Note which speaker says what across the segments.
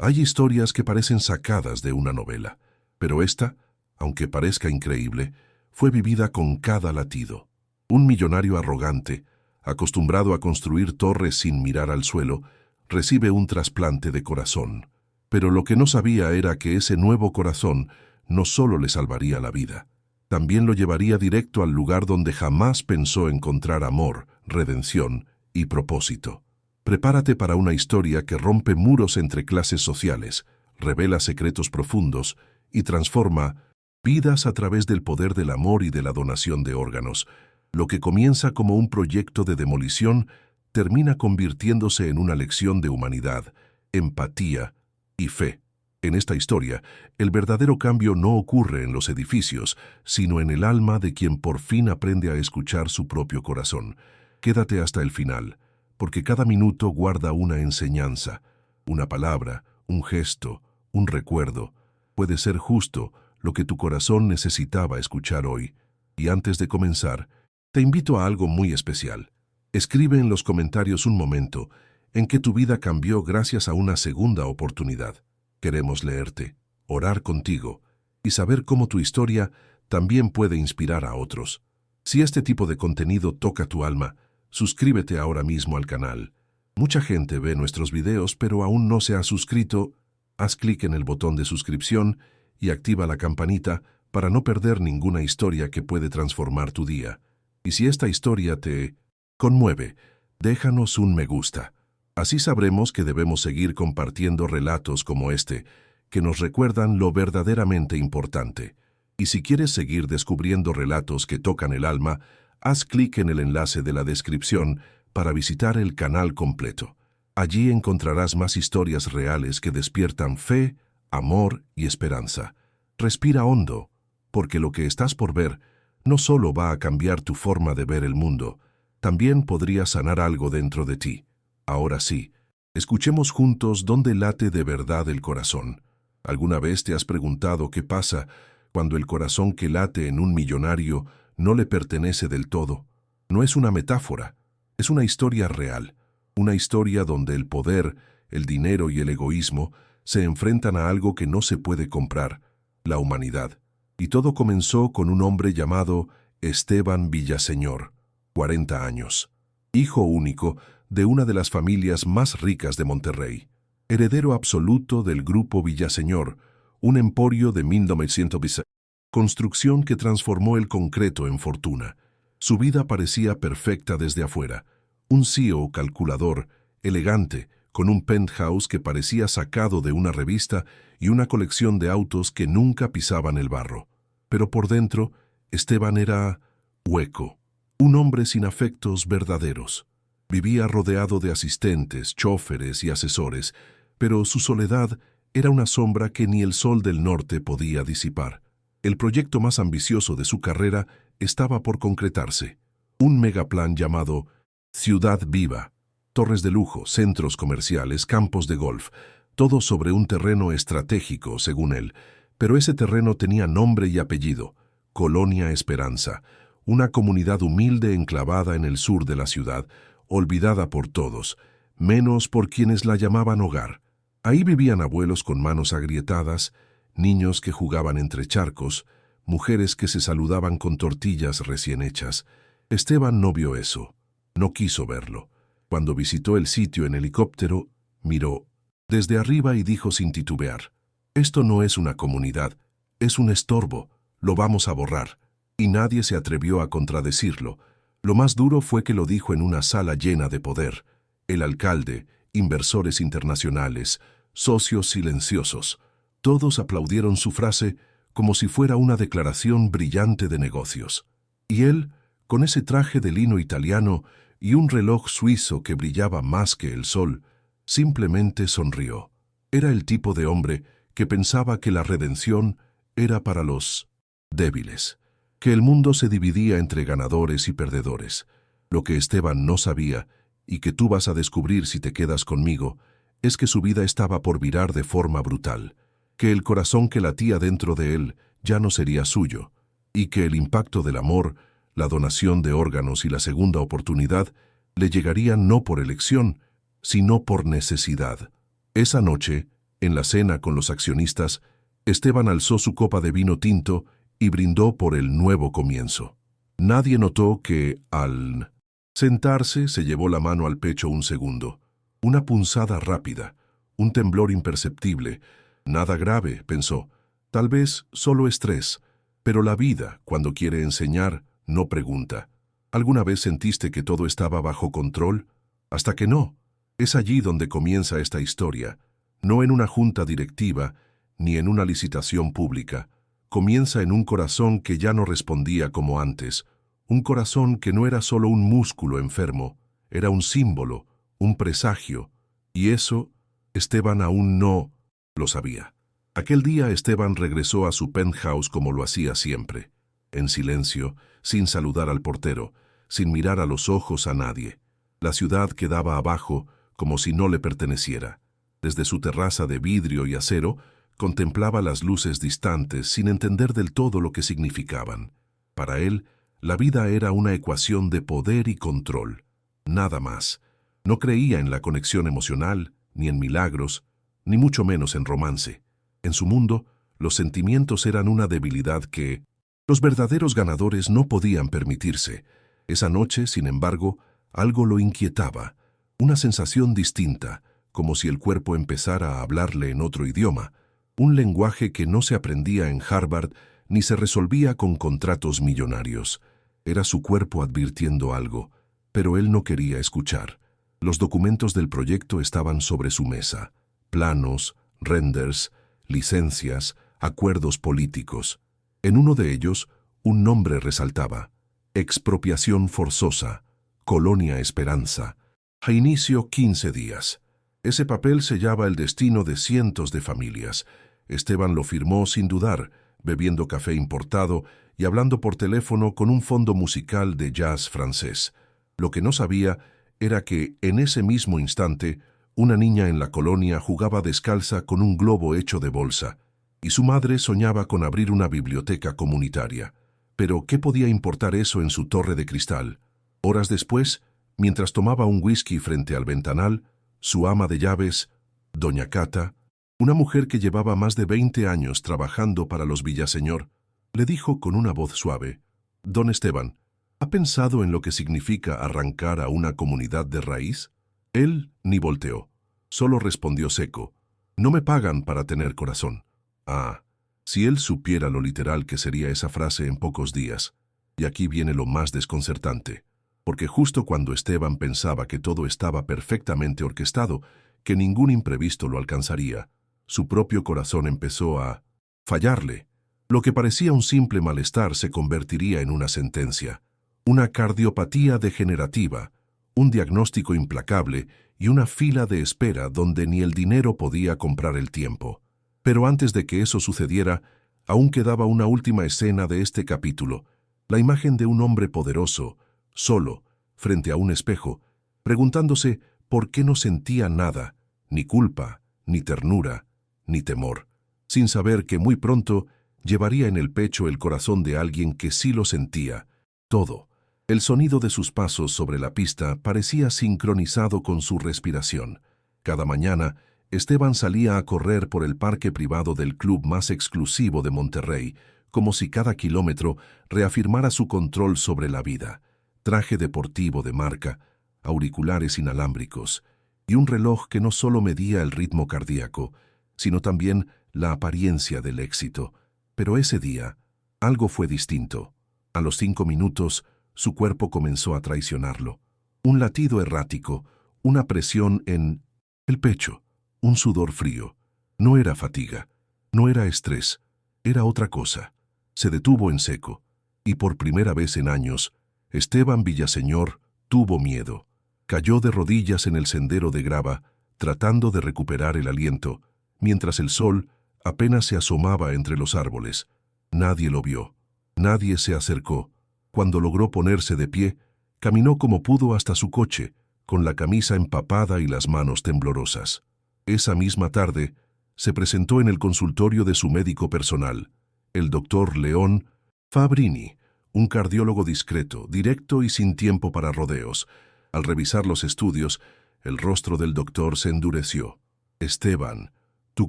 Speaker 1: Hay historias que parecen sacadas de una novela, pero esta, aunque parezca increíble, fue vivida con cada latido. Un millonario arrogante, acostumbrado a construir torres sin mirar al suelo, recibe un trasplante de corazón. Pero lo que no sabía era que ese nuevo corazón no solo le salvaría la vida, también lo llevaría directo al lugar donde jamás pensó encontrar amor, redención y propósito. Prepárate para una historia que rompe muros entre clases sociales, revela secretos profundos y transforma vidas a través del poder del amor y de la donación de órganos. Lo que comienza como un proyecto de demolición termina convirtiéndose en una lección de humanidad, empatía y fe. En esta historia, el verdadero cambio no ocurre en los edificios, sino en el alma de quien por fin aprende a escuchar su propio corazón. Quédate hasta el final, porque cada minuto guarda una enseñanza, una palabra, un gesto, un recuerdo. Puede ser justo lo que tu corazón necesitaba escuchar hoy. Y antes de comenzar, te invito a algo muy especial. Escribe en los comentarios un momento en que tu vida cambió gracias a una segunda oportunidad. Queremos leerte, orar contigo y saber cómo tu historia también puede inspirar a otros. Si este tipo de contenido toca tu alma, suscríbete ahora mismo al canal. Mucha gente ve nuestros videos pero aún no se ha suscrito. Haz clic en el botón de suscripción y activa la campanita para no perder ninguna historia que puede transformar tu día. Y si esta historia te conmueve, déjanos un me gusta. Así sabremos que debemos seguir compartiendo relatos como este, que nos recuerdan lo verdaderamente importante. Y si quieres seguir descubriendo relatos que tocan el alma, haz clic en el enlace de la descripción para visitar el canal completo. Allí encontrarás más historias reales que despiertan fe, amor y esperanza. Respira hondo, porque lo que estás por ver no solo va a cambiar tu forma de ver el mundo, también podría sanar algo dentro de ti. Ahora sí, escuchemos juntos dónde late de verdad el corazón. ¿Alguna vez te has preguntado qué pasa cuando el corazón que late en un millonario no le pertenece del todo? No es una metáfora, es una historia real, una historia donde el poder, el dinero y el egoísmo se enfrentan a algo que no se puede comprar, la humanidad. Y todo comenzó con un hombre llamado Esteban Villaseñor, 40 años, hijo único de una de las familias más ricas de Monterrey, heredero absoluto del Grupo Villaseñor, un emporio de 1900, construcción que transformó el concreto en fortuna. Su vida parecía perfecta desde afuera, un CEO calculador, elegante, con un penthouse que parecía sacado de una revista y una colección de autos que nunca pisaban el barro. Pero por dentro, Esteban era hueco, un hombre sin afectos verdaderos. Vivía rodeado de asistentes, chóferes y asesores, pero su soledad era una sombra que ni el sol del norte podía disipar. El proyecto más ambicioso de su carrera estaba por concretarse, un megaplan llamado Ciudad Viva. Torres de lujo, centros comerciales, campos de golf, todo sobre un terreno estratégico, según él. Pero ese terreno tenía nombre y apellido, Colonia Esperanza, una comunidad humilde enclavada en el sur de la ciudad, olvidada por todos, menos por quienes la llamaban hogar. Ahí vivían abuelos con manos agrietadas, niños que jugaban entre charcos, mujeres que se saludaban con tortillas recién hechas. Esteban no vio eso, no quiso verlo. Cuando visitó el sitio en helicóptero, miró desde arriba y dijo sin titubear: «Esto no es una comunidad, es un estorbo, lo vamos a borrar». Y nadie se atrevió a contradecirlo. Lo más duro fue que lo dijo en una sala llena de poder. El alcalde, inversores internacionales, socios silenciosos. Todos aplaudieron su frase como si fuera una declaración brillante de negocios. Y él, con ese traje de lino italiano y un reloj suizo que brillaba más que el sol, simplemente sonrió. Era el tipo de hombre que pensaba que la redención era para los débiles, que el mundo se dividía entre ganadores y perdedores. Lo que Esteban no sabía, y que tú vas a descubrir si te quedas conmigo, es que su vida estaba por virar de forma brutal, que el corazón que latía dentro de él ya no sería suyo, y que el impacto del amor, la donación de órganos y la segunda oportunidad le llegarían no por elección, sino por necesidad. Esa noche, En la cena con los accionistas, Esteban alzó su copa de vino tinto y brindó por el nuevo comienzo. Nadie notó que, al sentarse, se llevó la mano al pecho un segundo. Una punzada rápida, un temblor imperceptible. Nada grave, pensó. Tal vez solo estrés. Pero la vida, cuando quiere enseñar, no pregunta. ¿Alguna vez sentiste que todo estaba bajo control? Hasta que no. Es allí donde comienza esta historia. No en una junta directiva, ni en una licitación pública. Comienza en un corazón que ya no respondía como antes. Un corazón que no era solo un músculo enfermo, era un símbolo, un presagio. Y eso, Esteban aún no lo sabía. Aquel día Esteban regresó a su penthouse como lo hacía siempre, en silencio, sin saludar al portero, sin mirar a los ojos a nadie. La ciudad quedaba abajo, como si no le perteneciera. Desde su terraza de vidrio y acero, contemplaba las luces distantes sin entender del todo lo que significaban. Para él, la vida era una ecuación de poder y control. Nada más. No creía en la conexión emocional, ni en milagros, ni mucho menos en romance. En su mundo, los sentimientos eran una debilidad que los verdaderos ganadores no podían permitirse. Esa noche, sin embargo, algo lo inquietaba, una sensación distinta, como si el cuerpo empezara a hablarle en otro idioma, un lenguaje que no se aprendía en Harvard ni se resolvía con contratos millonarios. Era su cuerpo advirtiendo algo, pero él no quería escuchar. Los documentos del proyecto estaban sobre su mesa. Planos, renders, licencias, acuerdos políticos. En uno de ellos, un nombre resaltaba: expropiación forzosa, Colonia Esperanza, a inicio 15 días. Ese papel sellaba el destino de cientos de familias. Esteban lo firmó sin dudar, bebiendo café importado y hablando por teléfono con un fondo musical de jazz francés. Lo que no sabía era que, en ese mismo instante, una niña en la colonia jugaba descalza con un globo hecho de bolsa, y su madre soñaba con abrir una biblioteca comunitaria. Pero, ¿qué podía importar eso en su torre de cristal? Horas después, mientras tomaba un whisky frente al ventanal, su ama de llaves, doña Cata, una mujer que llevaba más de 20 años trabajando para los Villaseñor, le dijo con una voz suave: «Don Esteban, ¿ha pensado en lo que significa arrancar a una comunidad de raíz?» Él ni volteó, solo respondió seco: «No me pagan para tener corazón». Ah, si él supiera lo literal que sería esa frase en pocos días. Y aquí viene lo más desconcertante, porque justo cuando Esteban pensaba que todo estaba perfectamente orquestado, que ningún imprevisto lo alcanzaría, su propio corazón empezó a fallarle. Lo que parecía un simple malestar se convertiría en una sentencia, una cardiopatía degenerativa, un diagnóstico implacable y una fila de espera donde ni el dinero podía comprar el tiempo. Pero antes de que eso sucediera, aún quedaba una última escena de este capítulo, la imagen de un hombre poderoso, solo, frente a un espejo, preguntándose por qué no sentía nada, ni culpa, ni ternura, ni temor, sin saber que muy pronto llevaría en el pecho el corazón de alguien que sí lo sentía, todo. El sonido de sus pasos sobre la pista parecía sincronizado con su respiración. Cada mañana, Esteban salía a correr por el parque privado del club más exclusivo de Monterrey, como si cada kilómetro reafirmara su control sobre la vida. Traje deportivo de marca, auriculares inalámbricos y un reloj que no solo medía el ritmo cardíaco, sino también la apariencia del éxito. Pero ese día, algo fue distinto. A los 5 minutos, su cuerpo comenzó a traicionarlo. Un latido errático, una presión en el pecho, un sudor frío. No era fatiga, no era estrés, era otra cosa. Se detuvo en seco, y por primera vez en años, Esteban Villaseñor tuvo miedo. Cayó de rodillas en el sendero de grava, tratando de recuperar el aliento, mientras el sol apenas se asomaba entre los árboles. Nadie lo vio, nadie se acercó. Cuando logró ponerse de pie, caminó como pudo hasta su coche, con la camisa empapada y las manos temblorosas. Esa misma tarde, se presentó en el consultorio de su médico personal, el doctor León Fabrini, un cardiólogo discreto, directo y sin tiempo para rodeos. Al revisar los estudios, el rostro del doctor se endureció. «Esteban, Tu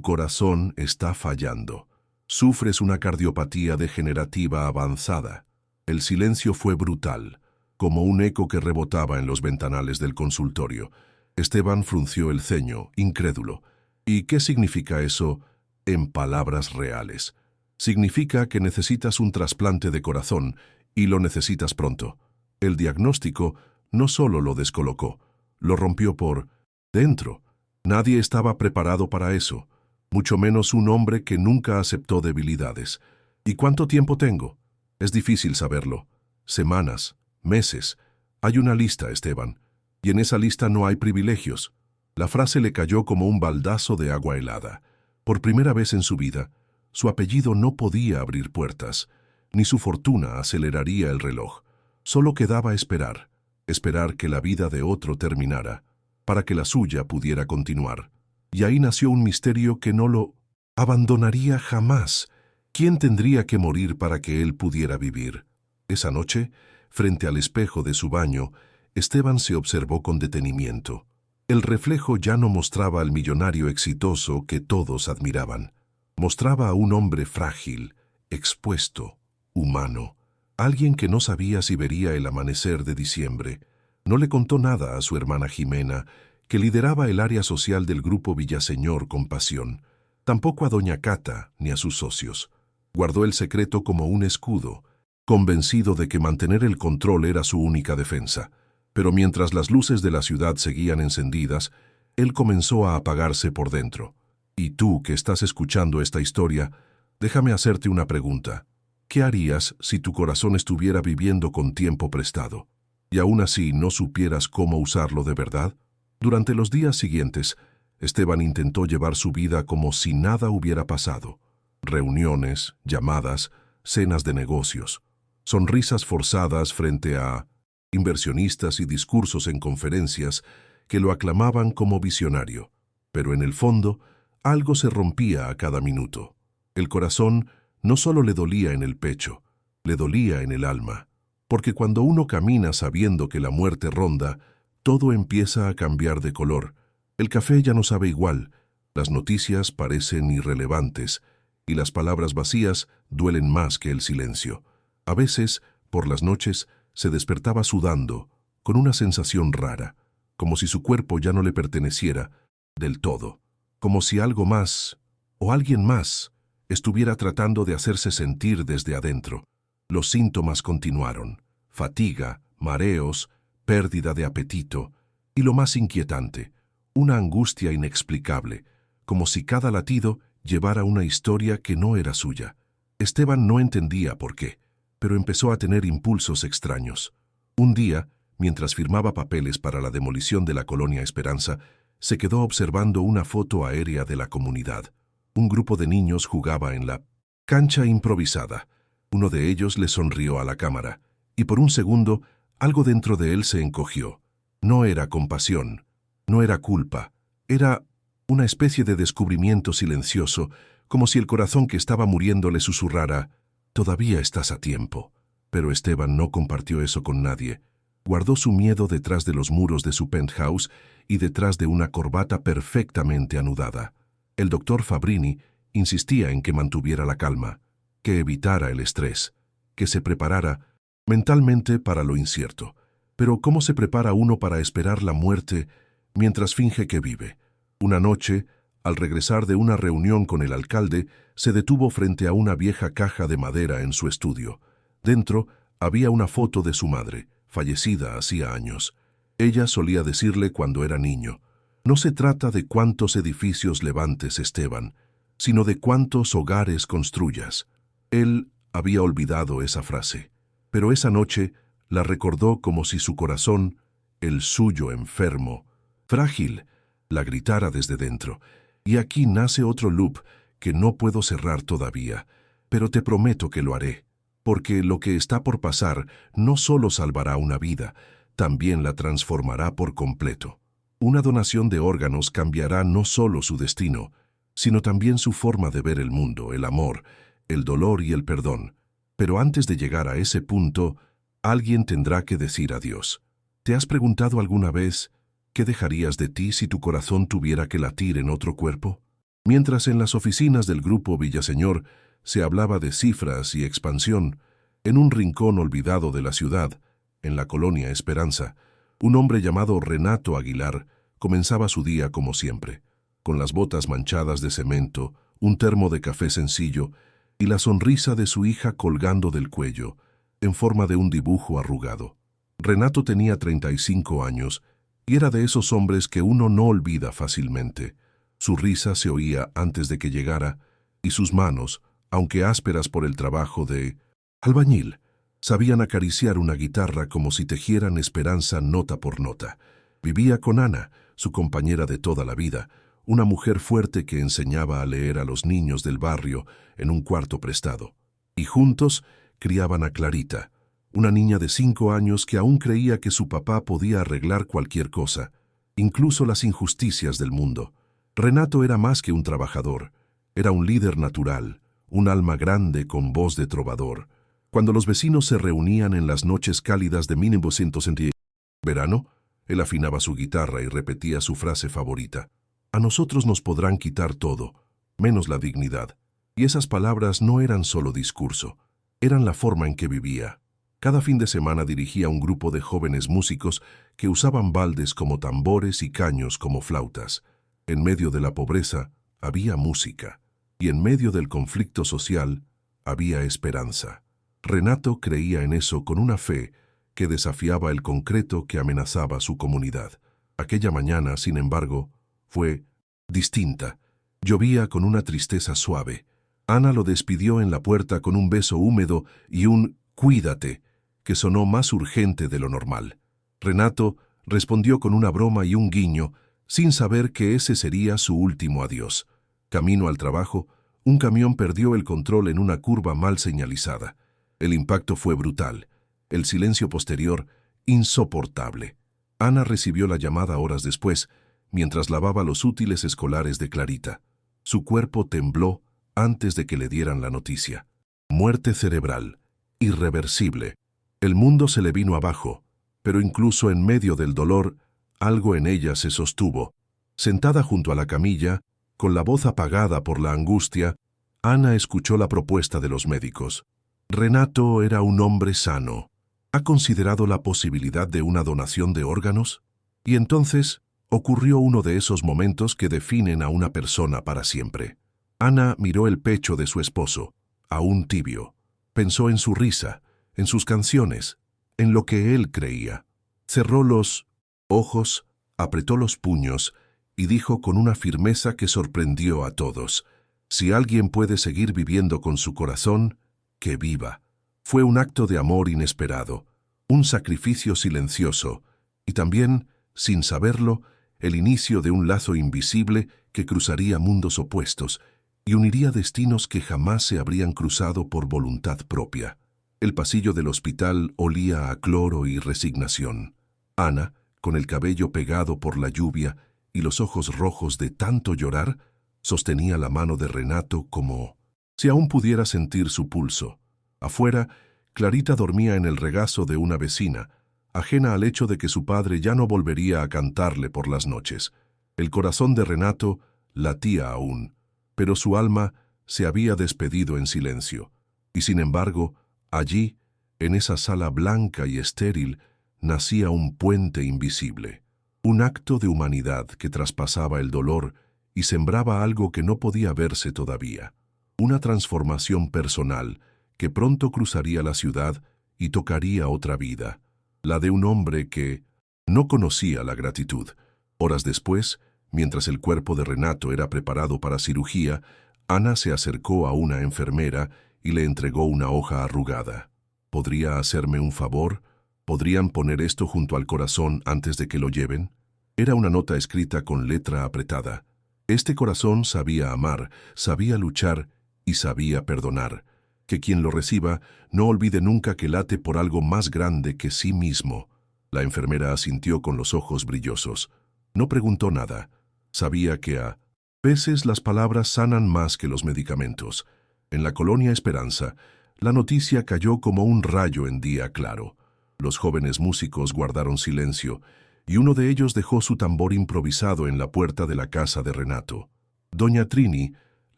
Speaker 1: corazón está fallando. Sufres una cardiopatía degenerativa avanzada. El silencio fue brutal, como un eco que rebotaba en los ventanales del consultorio. Esteban frunció el ceño, incrédulo. ¿Y qué significa eso en palabras reales? Significa que necesitas un trasplante de corazón y lo necesitas pronto. El diagnóstico no solo lo descolocó, lo rompió por dentro. Nadie estaba preparado para eso, mucho menos un hombre que nunca aceptó debilidades. ¿Y cuánto tiempo tengo? Es difícil saberlo. Semanas, meses. Hay una lista, Esteban, y en esa lista no hay privilegios. La frase le cayó como un baldazo de agua helada. Por primera vez en su vida, su apellido no podía abrir puertas, ni su fortuna aceleraría el reloj. Solo quedaba esperar, esperar que la vida de otro terminara, para que la suya pudiera continuar. Y ahí nació un misterio que no lo abandonaría jamás. ¿Quién tendría que morir para que él pudiera vivir? Esa noche, frente al espejo de su baño, Esteban se observó con detenimiento. El reflejo ya no mostraba al millonario exitoso que todos admiraban. Mostraba a un hombre frágil, expuesto, humano. Alguien que no sabía si vería el amanecer de diciembre. No le contó nada a su hermana Jimena, que lideraba el área social del grupo Villaseñor con pasión. Tampoco a doña Cata ni a sus socios. Guardó el secreto como un escudo, convencido de que mantener el control era su única defensa. Pero mientras las luces de la ciudad seguían encendidas, él comenzó a apagarse por dentro. Y tú, que estás escuchando esta historia, déjame hacerte una pregunta. ¿Qué harías si tu corazón estuviera viviendo con tiempo prestado, y aún así no supieras cómo usarlo de verdad? Durante los días siguientes, Esteban intentó llevar su vida como si nada hubiera pasado. Reuniones, llamadas, cenas de negocios, sonrisas forzadas frente a inversionistas y discursos en conferencias que lo aclamaban como visionario. Pero en el fondo, algo se rompía a cada minuto. El corazón no solo le dolía en el pecho, le dolía en el alma. Porque cuando uno camina sabiendo que la muerte ronda, todo empieza a cambiar de color. El café ya no sabe igual, las noticias parecen irrelevantes, y las palabras vacías duelen más que el silencio. A veces, por las noches, se despertaba sudando, con una sensación rara, como si su cuerpo ya no le perteneciera del todo, como si algo más, o alguien más, estuviera tratando de hacerse sentir desde adentro. Los síntomas continuaron: fatiga, mareos, pérdida de apetito, y lo más inquietante, una angustia inexplicable, como si cada latido llevara una historia que no era suya. Esteban no entendía por qué, pero empezó a tener impulsos extraños. Un día, mientras firmaba papeles para la demolición de la colonia Esperanza, se quedó observando una foto aérea de la comunidad. Un grupo de niños jugaba en la cancha improvisada. Uno de ellos le sonrió a la cámara, y por un segundo, algo dentro de él se encogió. No era compasión, no era culpa, era una especie de descubrimiento silencioso, como si el corazón que estaba muriendo le susurrara: «Todavía estás a tiempo». Pero Esteban no compartió eso con nadie. Guardó su miedo detrás de los muros de su penthouse y detrás de una corbata perfectamente anudada. El doctor Fabrini insistía en que mantuviera la calma, que evitara el estrés, que se preparara mentalmente para lo incierto. Pero ¿cómo se prepara uno para esperar la muerte mientras finge que vive? Una noche, al regresar de una reunión con el alcalde, se detuvo frente a una vieja caja de madera en su estudio. Dentro había una foto de su madre, fallecida hacía años. Ella solía decirle cuando era niño: «No se trata de cuántos edificios levantes, Esteban, sino de cuántos hogares construyas». Él había olvidado esa frase, pero esa noche la recordó como si su corazón, el suyo enfermo, frágil, la gritara desde dentro. Y aquí nace otro loop que no puedo cerrar todavía, pero te prometo que lo haré, porque lo que está por pasar no solo salvará una vida, también la transformará por completo. Una donación de órganos cambiará no solo su destino, sino también su forma de ver el mundo, el amor, el dolor y el perdón. Pero antes de llegar a ese punto, alguien tendrá que decir adiós. ¿Te has preguntado alguna vez qué dejarías de ti si tu corazón tuviera que latir en otro cuerpo? Mientras en las oficinas del grupo Villaseñor se hablaba de cifras y expansión, en un rincón olvidado de la ciudad, en la colonia Esperanza, un hombre llamado Renato Aguilar comenzaba su día como siempre, con las botas manchadas de cemento, un termo de café sencillo y la sonrisa de su hija colgando del cuello, en forma de un dibujo arrugado. Renato tenía 35 años y era de esos hombres que uno no olvida fácilmente. Su risa se oía antes de que llegara y sus manos, aunque ásperas por el trabajo de albañil, sabían acariciar una guitarra como si tejieran esperanza nota por nota. Vivía con Ana, su compañera de toda la vida, una mujer fuerte que enseñaba a leer a los niños del barrio en un cuarto prestado. Y juntos criaban a Clarita, una niña de 5 años que aún creía que su papá podía arreglar cualquier cosa, incluso las injusticias del mundo. Renato era más que un trabajador, era un líder natural, un alma grande con voz de trovador. Cuando los vecinos se reunían en las noches cálidas de 1960 verano, él afinaba su guitarra y repetía su frase favorita: «A nosotros nos podrán quitar todo, menos la dignidad». Y esas palabras no eran solo discurso, eran la forma en que vivía. Cada fin de semana dirigía un grupo de jóvenes músicos que usaban baldes como tambores y caños como flautas. En medio de la pobreza había música, y en medio del conflicto social había esperanza. Renato creía en eso con una fe que desafiaba el concreto que amenazaba su comunidad. Aquella mañana, sin embargo, fue distinta. Llovía con una tristeza suave. Ana lo despidió en la puerta con un beso húmedo y un «cuídate», que sonó más urgente de lo normal. Renato respondió con una broma y un guiño, sin saber que ese sería su último adiós. Camino al trabajo, un camión perdió el control en una curva mal señalizada. El impacto fue brutal, el silencio posterior insoportable. Ana recibió la llamada horas después, mientras lavaba los útiles escolares de Clarita. Su cuerpo tembló antes de que le dieran la noticia. Muerte cerebral, irreversible. El mundo se le vino abajo, pero incluso en medio del dolor, algo en ella se sostuvo. Sentada junto a la camilla, con la voz apagada por la angustia, Ana escuchó la propuesta de los médicos. Renato era un hombre sano. ¿Ha considerado la posibilidad de una donación de órganos? Y entonces ocurrió uno de esos momentos que definen a una persona para siempre. Ana miró el pecho de su esposo, aún tibio. Pensó en su risa, en sus canciones, en lo que él creía. Cerró los ojos, apretó los puños y dijo con una firmeza que sorprendió a todos: «Si alguien puede seguir viviendo con su corazón, que viva». Fue un acto de amor inesperado, un sacrificio silencioso y también, sin saberlo, el inicio de un lazo invisible que cruzaría mundos opuestos y uniría destinos que jamás se habrían cruzado por voluntad propia. El pasillo del hospital olía a cloro y resignación. Ana, con el cabello pegado por la lluvia y los ojos rojos de tanto llorar, sostenía la mano de Renato como si aún pudiera sentir su pulso. Afuera, Clarita dormía en el regazo de una vecina, ajena al hecho de que su padre ya no volvería a cantarle por las noches. El corazón de Renato latía aún, pero su alma se había despedido en silencio. Y sin embargo, allí, en esa sala blanca y estéril, nacía un puente invisible, un acto de humanidad que traspasaba el dolor y sembraba algo que no podía verse todavía, una transformación personal que pronto cruzaría la ciudad y tocaría otra vida, la de un hombre que no conocía la gratitud. Horas después, mientras el cuerpo de Renato era preparado para cirugía, Ana se acercó a una enfermera y le entregó una hoja arrugada. «¿Podría hacerme un favor? ¿Podrían poner esto junto al corazón antes de que lo lleven?» Era una nota escrita con letra apretada. Este corazón sabía amar, sabía luchar y sabía perdonar. Que quien lo reciba no olvide nunca que late por algo más grande que sí mismo. La enfermera asintió con los ojos brillosos. No preguntó nada. Sabía que a veces las palabras sanan más que los medicamentos. En la colonia Esperanza, la noticia cayó como un rayo en día claro. Los jóvenes músicos guardaron silencio, y uno de ellos dejó su tambor improvisado en la puerta de la casa de Renato. Doña Trini,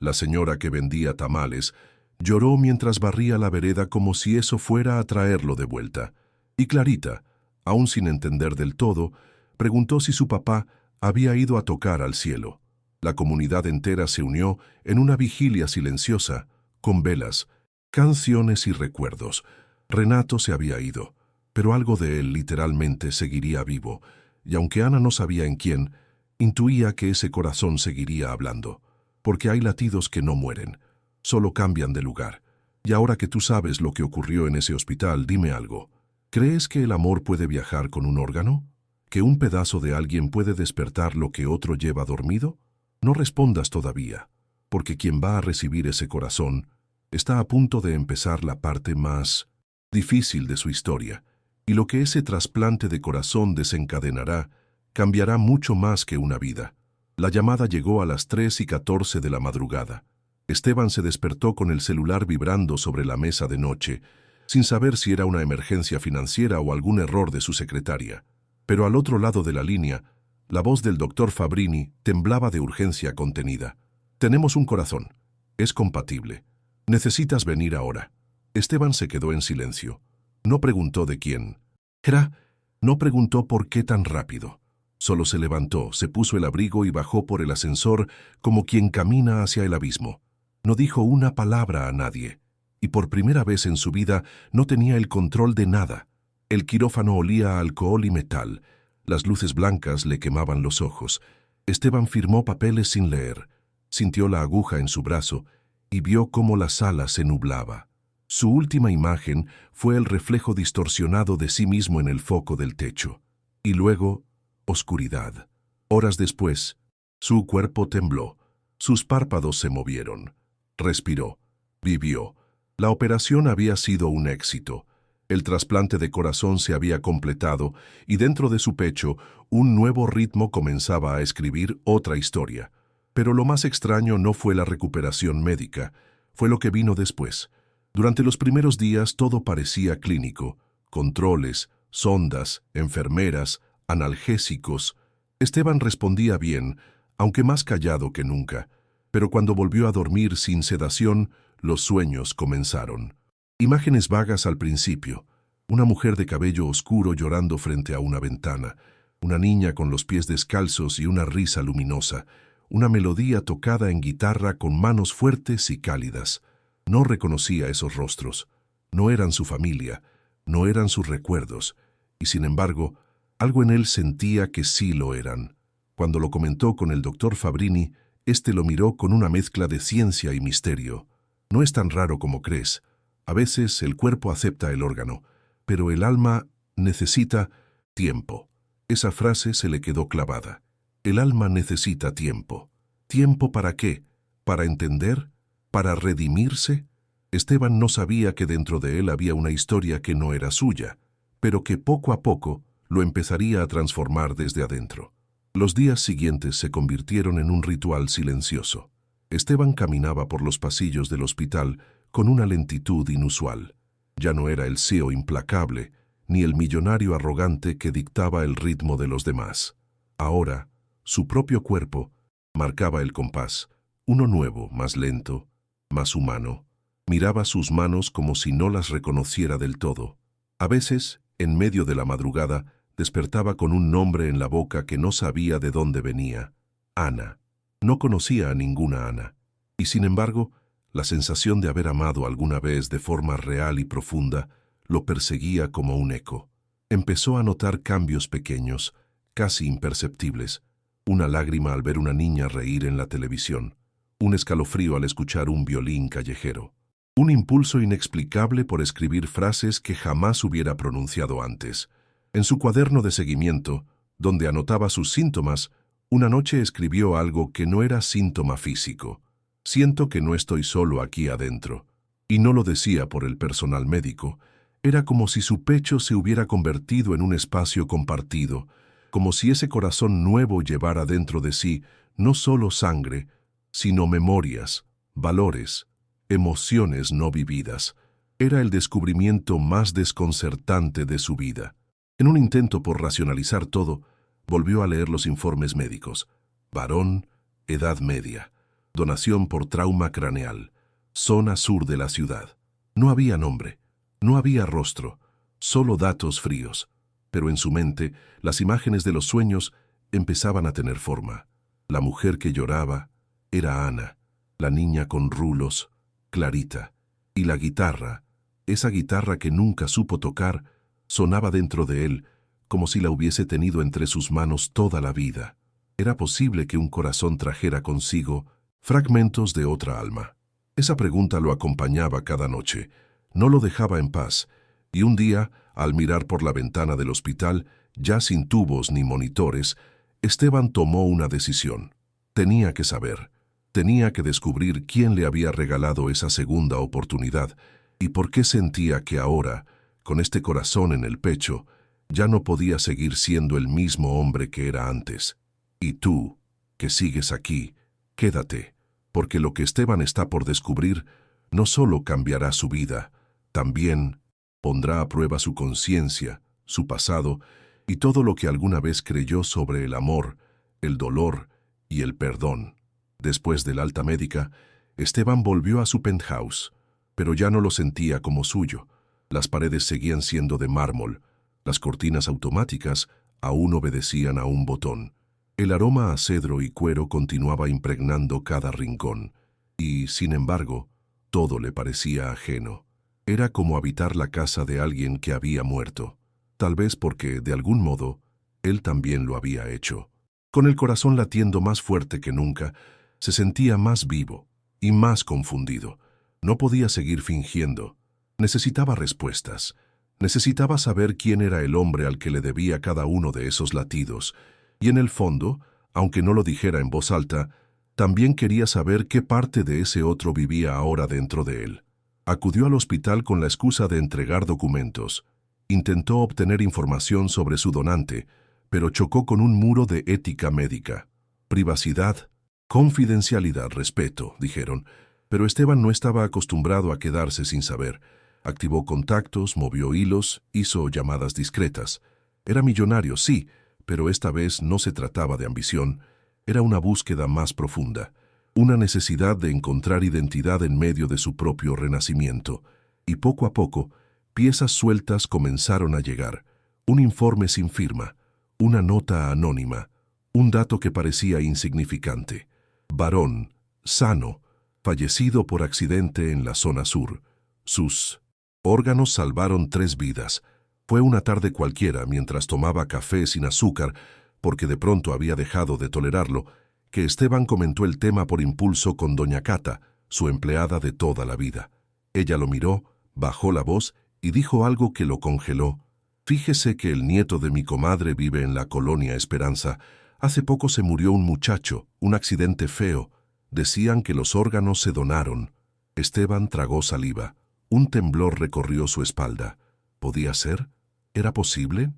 Speaker 1: la señora que vendía tamales, lloró mientras barría la vereda como si eso fuera a traerlo de vuelta. Y Clarita, aún sin entender del todo, preguntó si su papá había ido a tocar al cielo. La comunidad entera se unió en una vigilia silenciosa, con velas, canciones y recuerdos. Renato se había ido, pero algo de él literalmente seguiría vivo, y aunque Ana no sabía en quién, intuía que ese corazón seguiría hablando, porque hay latidos que no mueren, solo cambian de lugar. Y ahora que tú sabes lo que ocurrió en ese hospital, dime algo. ¿Crees que el amor puede viajar con un órgano? ¿Que un pedazo de alguien puede despertar lo que otro lleva dormido? No respondas todavía, porque quien va a recibir ese corazón está a punto de empezar la parte más difícil de su historia, y lo que ese trasplante de corazón desencadenará cambiará mucho más que una vida. La llamada llegó a las 3:14 de la madrugada. Esteban se despertó con el celular vibrando sobre la mesa de noche, sin saber si era una emergencia financiera o algún error de su secretaria. Pero al otro lado de la línea, la voz del doctor Fabrini temblaba de urgencia contenida. Tenemos un corazón. Es compatible. Necesitas venir ahora. Esteban se quedó en silencio. No preguntó de quién era, no preguntó por qué tan rápido. Solo se levantó, se puso el abrigo y bajó por el ascensor como quien camina hacia el abismo. No dijo una palabra a nadie, y por primera vez en su vida no tenía el control de nada. El quirófano olía a alcohol y metal. Las luces blancas le quemaban los ojos. Esteban firmó papeles sin leer. Sintió la aguja en su brazo y vio cómo la sala se nublaba. Su última imagen fue el reflejo distorsionado de sí mismo en el foco del techo. Y luego, oscuridad. Horas después, su cuerpo tembló. Sus párpados se movieron. Respiró. Vivió. La operación había sido un éxito. El trasplante de corazón se había completado y dentro de su pecho un nuevo ritmo comenzaba a escribir otra historia. Pero lo más extraño no fue la recuperación médica, fue lo que vino después. Durante los primeros días todo parecía clínico. Controles, sondas, enfermeras, analgésicos. Esteban respondía bien, aunque más callado que nunca. Pero cuando volvió a dormir sin sedación, los sueños comenzaron. Imágenes vagas al principio. Una mujer de cabello oscuro llorando frente a una ventana. Una niña con los pies descalzos y una risa luminosa. Una melodía tocada en guitarra con manos fuertes y cálidas. No reconocía esos rostros. No eran su familia. No eran sus recuerdos. Y sin embargo, algo en él sentía que sí lo eran. Cuando lo comentó con el doctor Fabrini, éste lo miró con una mezcla de ciencia y misterio. No es tan raro como crees. A veces el cuerpo acepta el órgano, pero el alma necesita tiempo. Esa frase se le quedó clavada. El alma necesita tiempo. ¿Tiempo para qué? ¿Para entender? ¿Para redimirse? Esteban no sabía que dentro de él había una historia que no era suya, pero que poco a poco lo empezaría a transformar desde adentro. Los días siguientes se convirtieron en un ritual silencioso. Esteban caminaba por los pasillos del hospital con una lentitud inusual. Ya no era el CEO implacable, ni el millonario arrogante que dictaba el ritmo de los demás. Ahora, su propio cuerpo marcaba el compás, uno nuevo, más lento, más humano. Miraba sus manos como si no las reconociera del todo. A veces, en medio de la madrugada, despertaba con un nombre en la boca que no sabía de dónde venía. Ana. No conocía a ninguna Ana. Y sin embargo, la sensación de haber amado alguna vez de forma real y profunda lo perseguía como un eco. Empezó a notar cambios pequeños, casi imperceptibles. Una lágrima al ver una niña reír en la televisión. Un escalofrío al escuchar un violín callejero. Un impulso inexplicable por escribir frases que jamás hubiera pronunciado antes. En su cuaderno de seguimiento, donde anotaba sus síntomas, una noche escribió algo que no era síntoma físico. Siento que no estoy solo aquí adentro. Y no lo decía por el personal médico. Era como si su pecho se hubiera convertido en un espacio compartido, como si ese corazón nuevo llevara dentro de sí no solo sangre, sino memorias, valores, emociones no vividas. Era el descubrimiento más desconcertante de su vida. En un intento por racionalizar todo, volvió a leer los informes médicos. Varón, edad media. Donación por trauma craneal. Zona sur de la ciudad. No había nombre, no había rostro, solo datos fríos. Pero en su mente, las imágenes de los sueños empezaban a tener forma. La mujer que lloraba era Ana, la niña con rulos, Clarita. Y la guitarra, esa guitarra que nunca supo tocar, sonaba dentro de él, como si la hubiese tenido entre sus manos toda la vida. ¿Era posible que un corazón trajera consigo fragmentos de otra alma? Esa pregunta lo acompañaba cada noche, no lo dejaba en paz, y un día, al mirar por la ventana del hospital, ya sin tubos ni monitores, Esteban tomó una decisión. Tenía que saber, tenía que descubrir quién le había regalado esa segunda oportunidad y por qué sentía que ahora, con este corazón en el pecho, ya no podía seguir siendo el mismo hombre que era antes. Y tú, que sigues aquí, quédate, porque lo que Esteban está por descubrir no solo cambiará su vida, también pondrá a prueba su conciencia, su pasado y todo lo que alguna vez creyó sobre el amor, el dolor y el perdón. Después del alta médica, Esteban volvió a su penthouse, pero ya no lo sentía como suyo. Las paredes seguían siendo de mármol, las cortinas automáticas aún obedecían a un botón. El aroma a cedro y cuero continuaba impregnando cada rincón, y, sin embargo, todo le parecía ajeno. Era como habitar la casa de alguien que había muerto, tal vez porque, de algún modo, él también lo había hecho. Con el corazón latiendo más fuerte que nunca, se sentía más vivo y más confundido. No podía seguir fingiendo. Necesitaba respuestas. Necesitaba saber quién era el hombre al que le debía cada uno de esos latidos. Y en el fondo, aunque no lo dijera en voz alta, también quería saber qué parte de ese otro vivía ahora dentro de él. Acudió al hospital con la excusa de entregar documentos. Intentó obtener información sobre su donante, pero chocó con un muro de ética médica. Privacidad, confidencialidad, respeto, dijeron, pero Esteban no estaba acostumbrado a quedarse sin saber. Activó contactos, movió hilos, hizo llamadas discretas. Era millonario, sí, pero esta vez no se trataba de ambición. Era una búsqueda más profunda, una necesidad de encontrar identidad en medio de su propio renacimiento. Y poco a poco, piezas sueltas comenzaron a llegar. Un informe sin firma, una nota anónima, un dato que parecía insignificante. Varón, sano, fallecido por accidente en la zona sur. Sus órganos salvaron 3 vidas. Fue una tarde cualquiera mientras tomaba café sin azúcar, porque de pronto había dejado de tolerarlo, que Esteban comentó el tema por impulso con doña Cata, su empleada de toda la vida. Ella lo miró, bajó la voz y dijo algo que lo congeló. Fíjese que el nieto de mi comadre vive en la colonia Esperanza. Hace poco se murió un muchacho, un accidente feo. Decían que los órganos se donaron. Esteban tragó saliva. Un temblor recorrió su espalda. ¿Podía ser? ¿Era posible?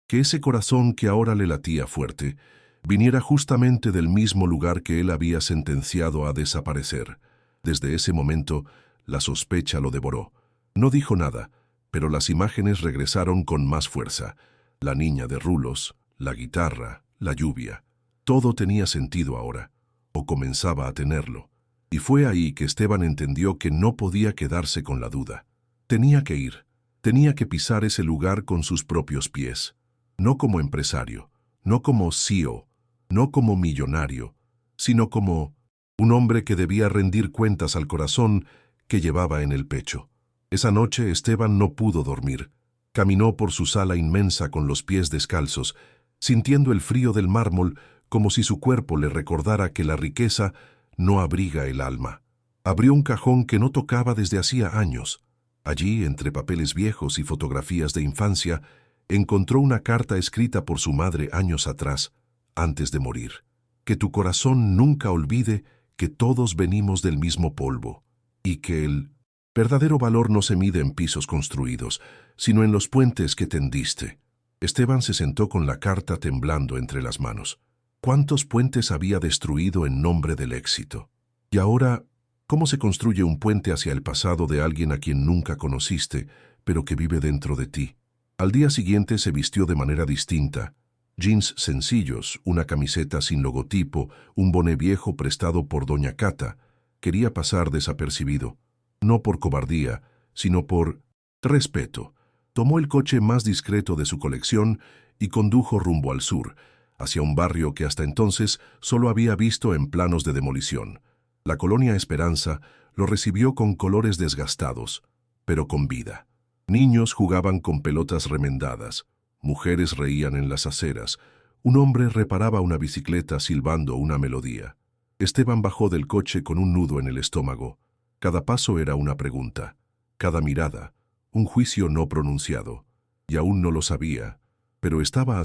Speaker 1: Que ese corazón que ahora le latía fuerte viniera justamente del mismo lugar que él había sentenciado a desaparecer. Desde ese momento, la sospecha lo devoró. No dijo nada, pero las imágenes regresaron con más fuerza. La niña de rulos, la guitarra, la lluvia. Todo tenía sentido ahora, o comenzaba a tenerlo. Y fue ahí que Esteban entendió que no podía quedarse con la duda. Tenía que ir, tenía que pisar ese lugar con sus propios pies. No como empresario, no como CEO, no como millonario, sino como un hombre que debía rendir cuentas al corazón que llevaba en el pecho. Esa noche Esteban no pudo dormir. Caminó por su sala inmensa con los pies descalzos, sintiendo el frío del mármol como si su cuerpo le recordara que la riqueza no abriga el alma. Abrió un cajón que no tocaba desde hacía años. Allí, entre papeles viejos y fotografías de infancia, encontró una carta escrita por su madre años atrás, antes de morir. Que tu corazón nunca olvide que todos venimos del mismo polvo, y que el verdadero valor no se mide en pisos construidos, sino en los puentes que tendiste. Esteban se sentó con la carta temblando entre las manos. ¿Cuántos puentes había destruido en nombre del éxito? Y ahora, ¿cómo se construye un puente hacia el pasado de alguien a quien nunca conociste, pero que vive dentro de ti? Al día siguiente se vistió de manera distinta. Jeans sencillos, una camiseta sin logotipo, un boné viejo prestado por doña Cata. Quería pasar desapercibido, no por cobardía, sino por respeto. Tomó el coche más discreto de su colección y condujo rumbo al sur, hacia un barrio que hasta entonces solo había visto en planos de demolición. La colonia Esperanza lo recibió con colores desgastados, pero con vida. Niños jugaban con pelotas remendadas, mujeres reían en las aceras, un hombre reparaba una bicicleta silbando una melodía. Esteban bajó del coche con un nudo en el estómago. Cada paso era una pregunta, cada mirada, un juicio no pronunciado. Y aún no lo sabía, pero estaba a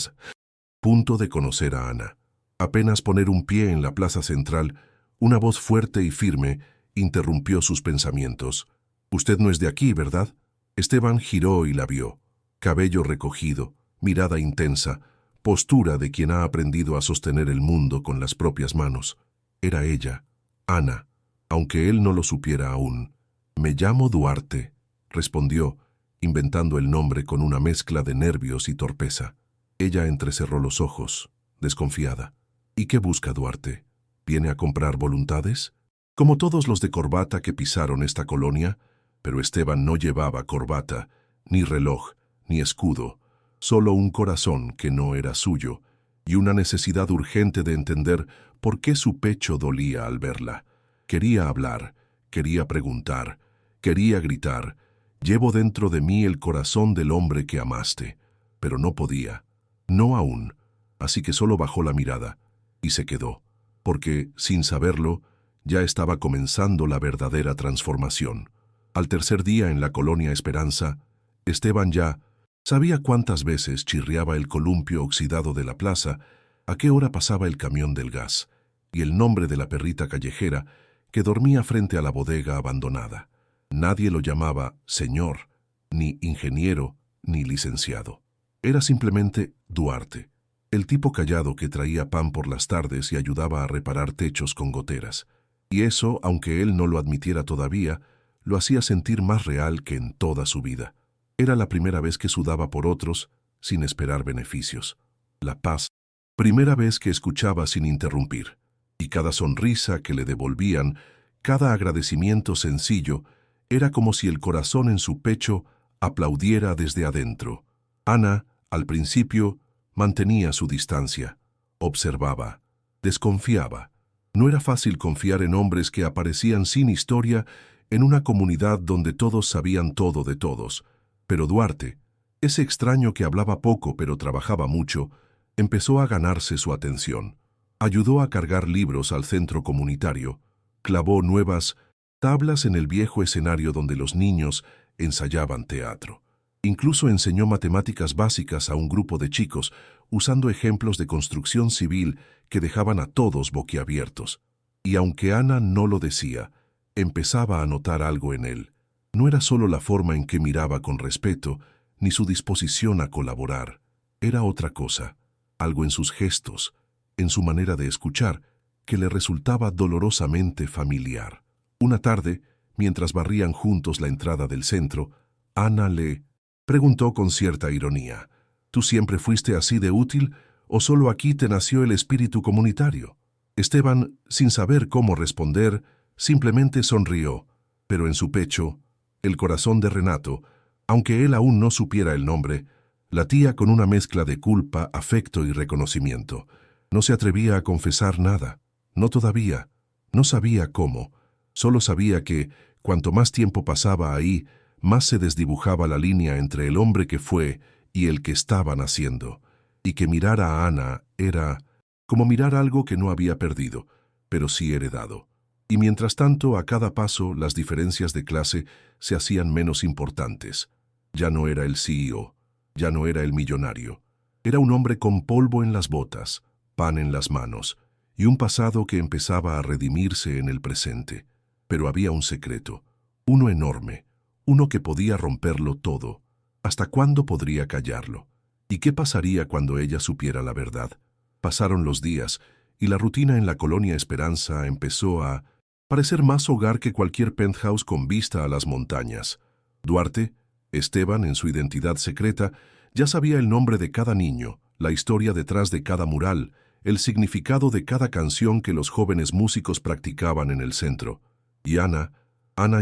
Speaker 1: punto de conocer a Ana. Apenas poner un pie en la plaza central, una voz fuerte y firme interrumpió sus pensamientos. «Usted no es de aquí, ¿verdad?» Esteban giró y la vio. Cabello recogido, mirada intensa, postura de quien ha aprendido a sostener el mundo con las propias manos. Era ella, Ana, aunque él no lo supiera aún. «Me llamo Duarte», respondió, inventando el nombre con una mezcla de nervios y torpeza. Ella entrecerró los ojos, desconfiada. «¿Y qué busca Duarte? ¿Viene a comprar voluntades?» Como todos los de corbata que pisaron esta colonia, pero Esteban no llevaba corbata, ni reloj, ni escudo, solo un corazón que no era suyo, y una necesidad urgente de entender por qué su pecho dolía al verla. Quería hablar, quería preguntar, quería gritar: «Llevo dentro de mí el corazón del hombre que amaste», pero no podía, no aún, así que solo bajó la mirada y se quedó, porque, sin saberlo, ya estaba comenzando la verdadera transformación. Al tercer día en la colonia Esperanza, Esteban ya sabía cuántas veces chirriaba el columpio oxidado de la plaza, a qué hora pasaba el camión del gas, y el nombre de la perrita callejera que dormía frente a la bodega abandonada. Nadie lo llamaba señor, ni ingeniero, ni licenciado. Era simplemente Duarte, el tipo callado que traía pan por las tardes y ayudaba a reparar techos con goteras. Y eso, aunque él no lo admitiera todavía, lo hacía sentir más real que en toda su vida. Era la primera vez que sudaba por otros, sin esperar beneficios. La paz, primera vez que escuchaba sin interrumpir. Y cada sonrisa que le devolvían, cada agradecimiento sencillo, era como si el corazón en su pecho aplaudiera desde adentro. Ana, al principio, mantenía su distancia, observaba, desconfiaba. No era fácil confiar en hombres que aparecían sin historia en una comunidad donde todos sabían todo de todos. Pero Duarte, ese extraño que hablaba poco pero trabajaba mucho, empezó a ganarse su atención. Ayudó a cargar libros al centro comunitario, clavó nuevas tablas en el viejo escenario donde los niños ensayaban teatro. Incluso enseñó matemáticas básicas a un grupo de chicos, usando ejemplos de construcción civil que dejaban a todos boquiabiertos. Y aunque Ana no lo decía, empezaba a notar algo en él. No era solo la forma en que miraba con respeto, ni su disposición a colaborar. Era otra cosa, algo en sus gestos, en su manera de escuchar, que le resultaba dolorosamente familiar. Una tarde, mientras barrían juntos la entrada del centro, Ana le preguntó con cierta ironía: «¿Tú siempre fuiste así de útil o solo aquí te nació el espíritu comunitario?» Esteban, sin saber cómo responder, simplemente sonrió, pero en su pecho, el corazón de Renato, aunque él aún no supiera el nombre, latía con una mezcla de culpa, afecto y reconocimiento. No se atrevía a confesar nada, no todavía, no sabía cómo, solo sabía que, cuanto más tiempo pasaba ahí, más se desdibujaba la línea entre el hombre que fue y el que estaba naciendo, y que mirar a Ana era como mirar algo que no había perdido, pero sí heredado. Y mientras tanto, a cada paso, las diferencias de clase se hacían menos importantes. Ya no era el CEO, ya no era el millonario. Era un hombre con polvo en las botas, pan en las manos, y un pasado que empezaba a redimirse en el presente. Pero había un secreto, uno enorme, uno que podía romperlo todo. ¿Hasta cuándo podría callarlo? ¿Y qué pasaría cuando ella supiera la verdad? Pasaron los días, y la rutina en la colonia Esperanza empezó a parecer más hogar que cualquier penthouse con vista a las montañas. Duarte, Esteban, en su identidad secreta, ya sabía el nombre de cada niño, la historia detrás de cada mural, el significado de cada canción que los jóvenes músicos practicaban en el centro. Y Ana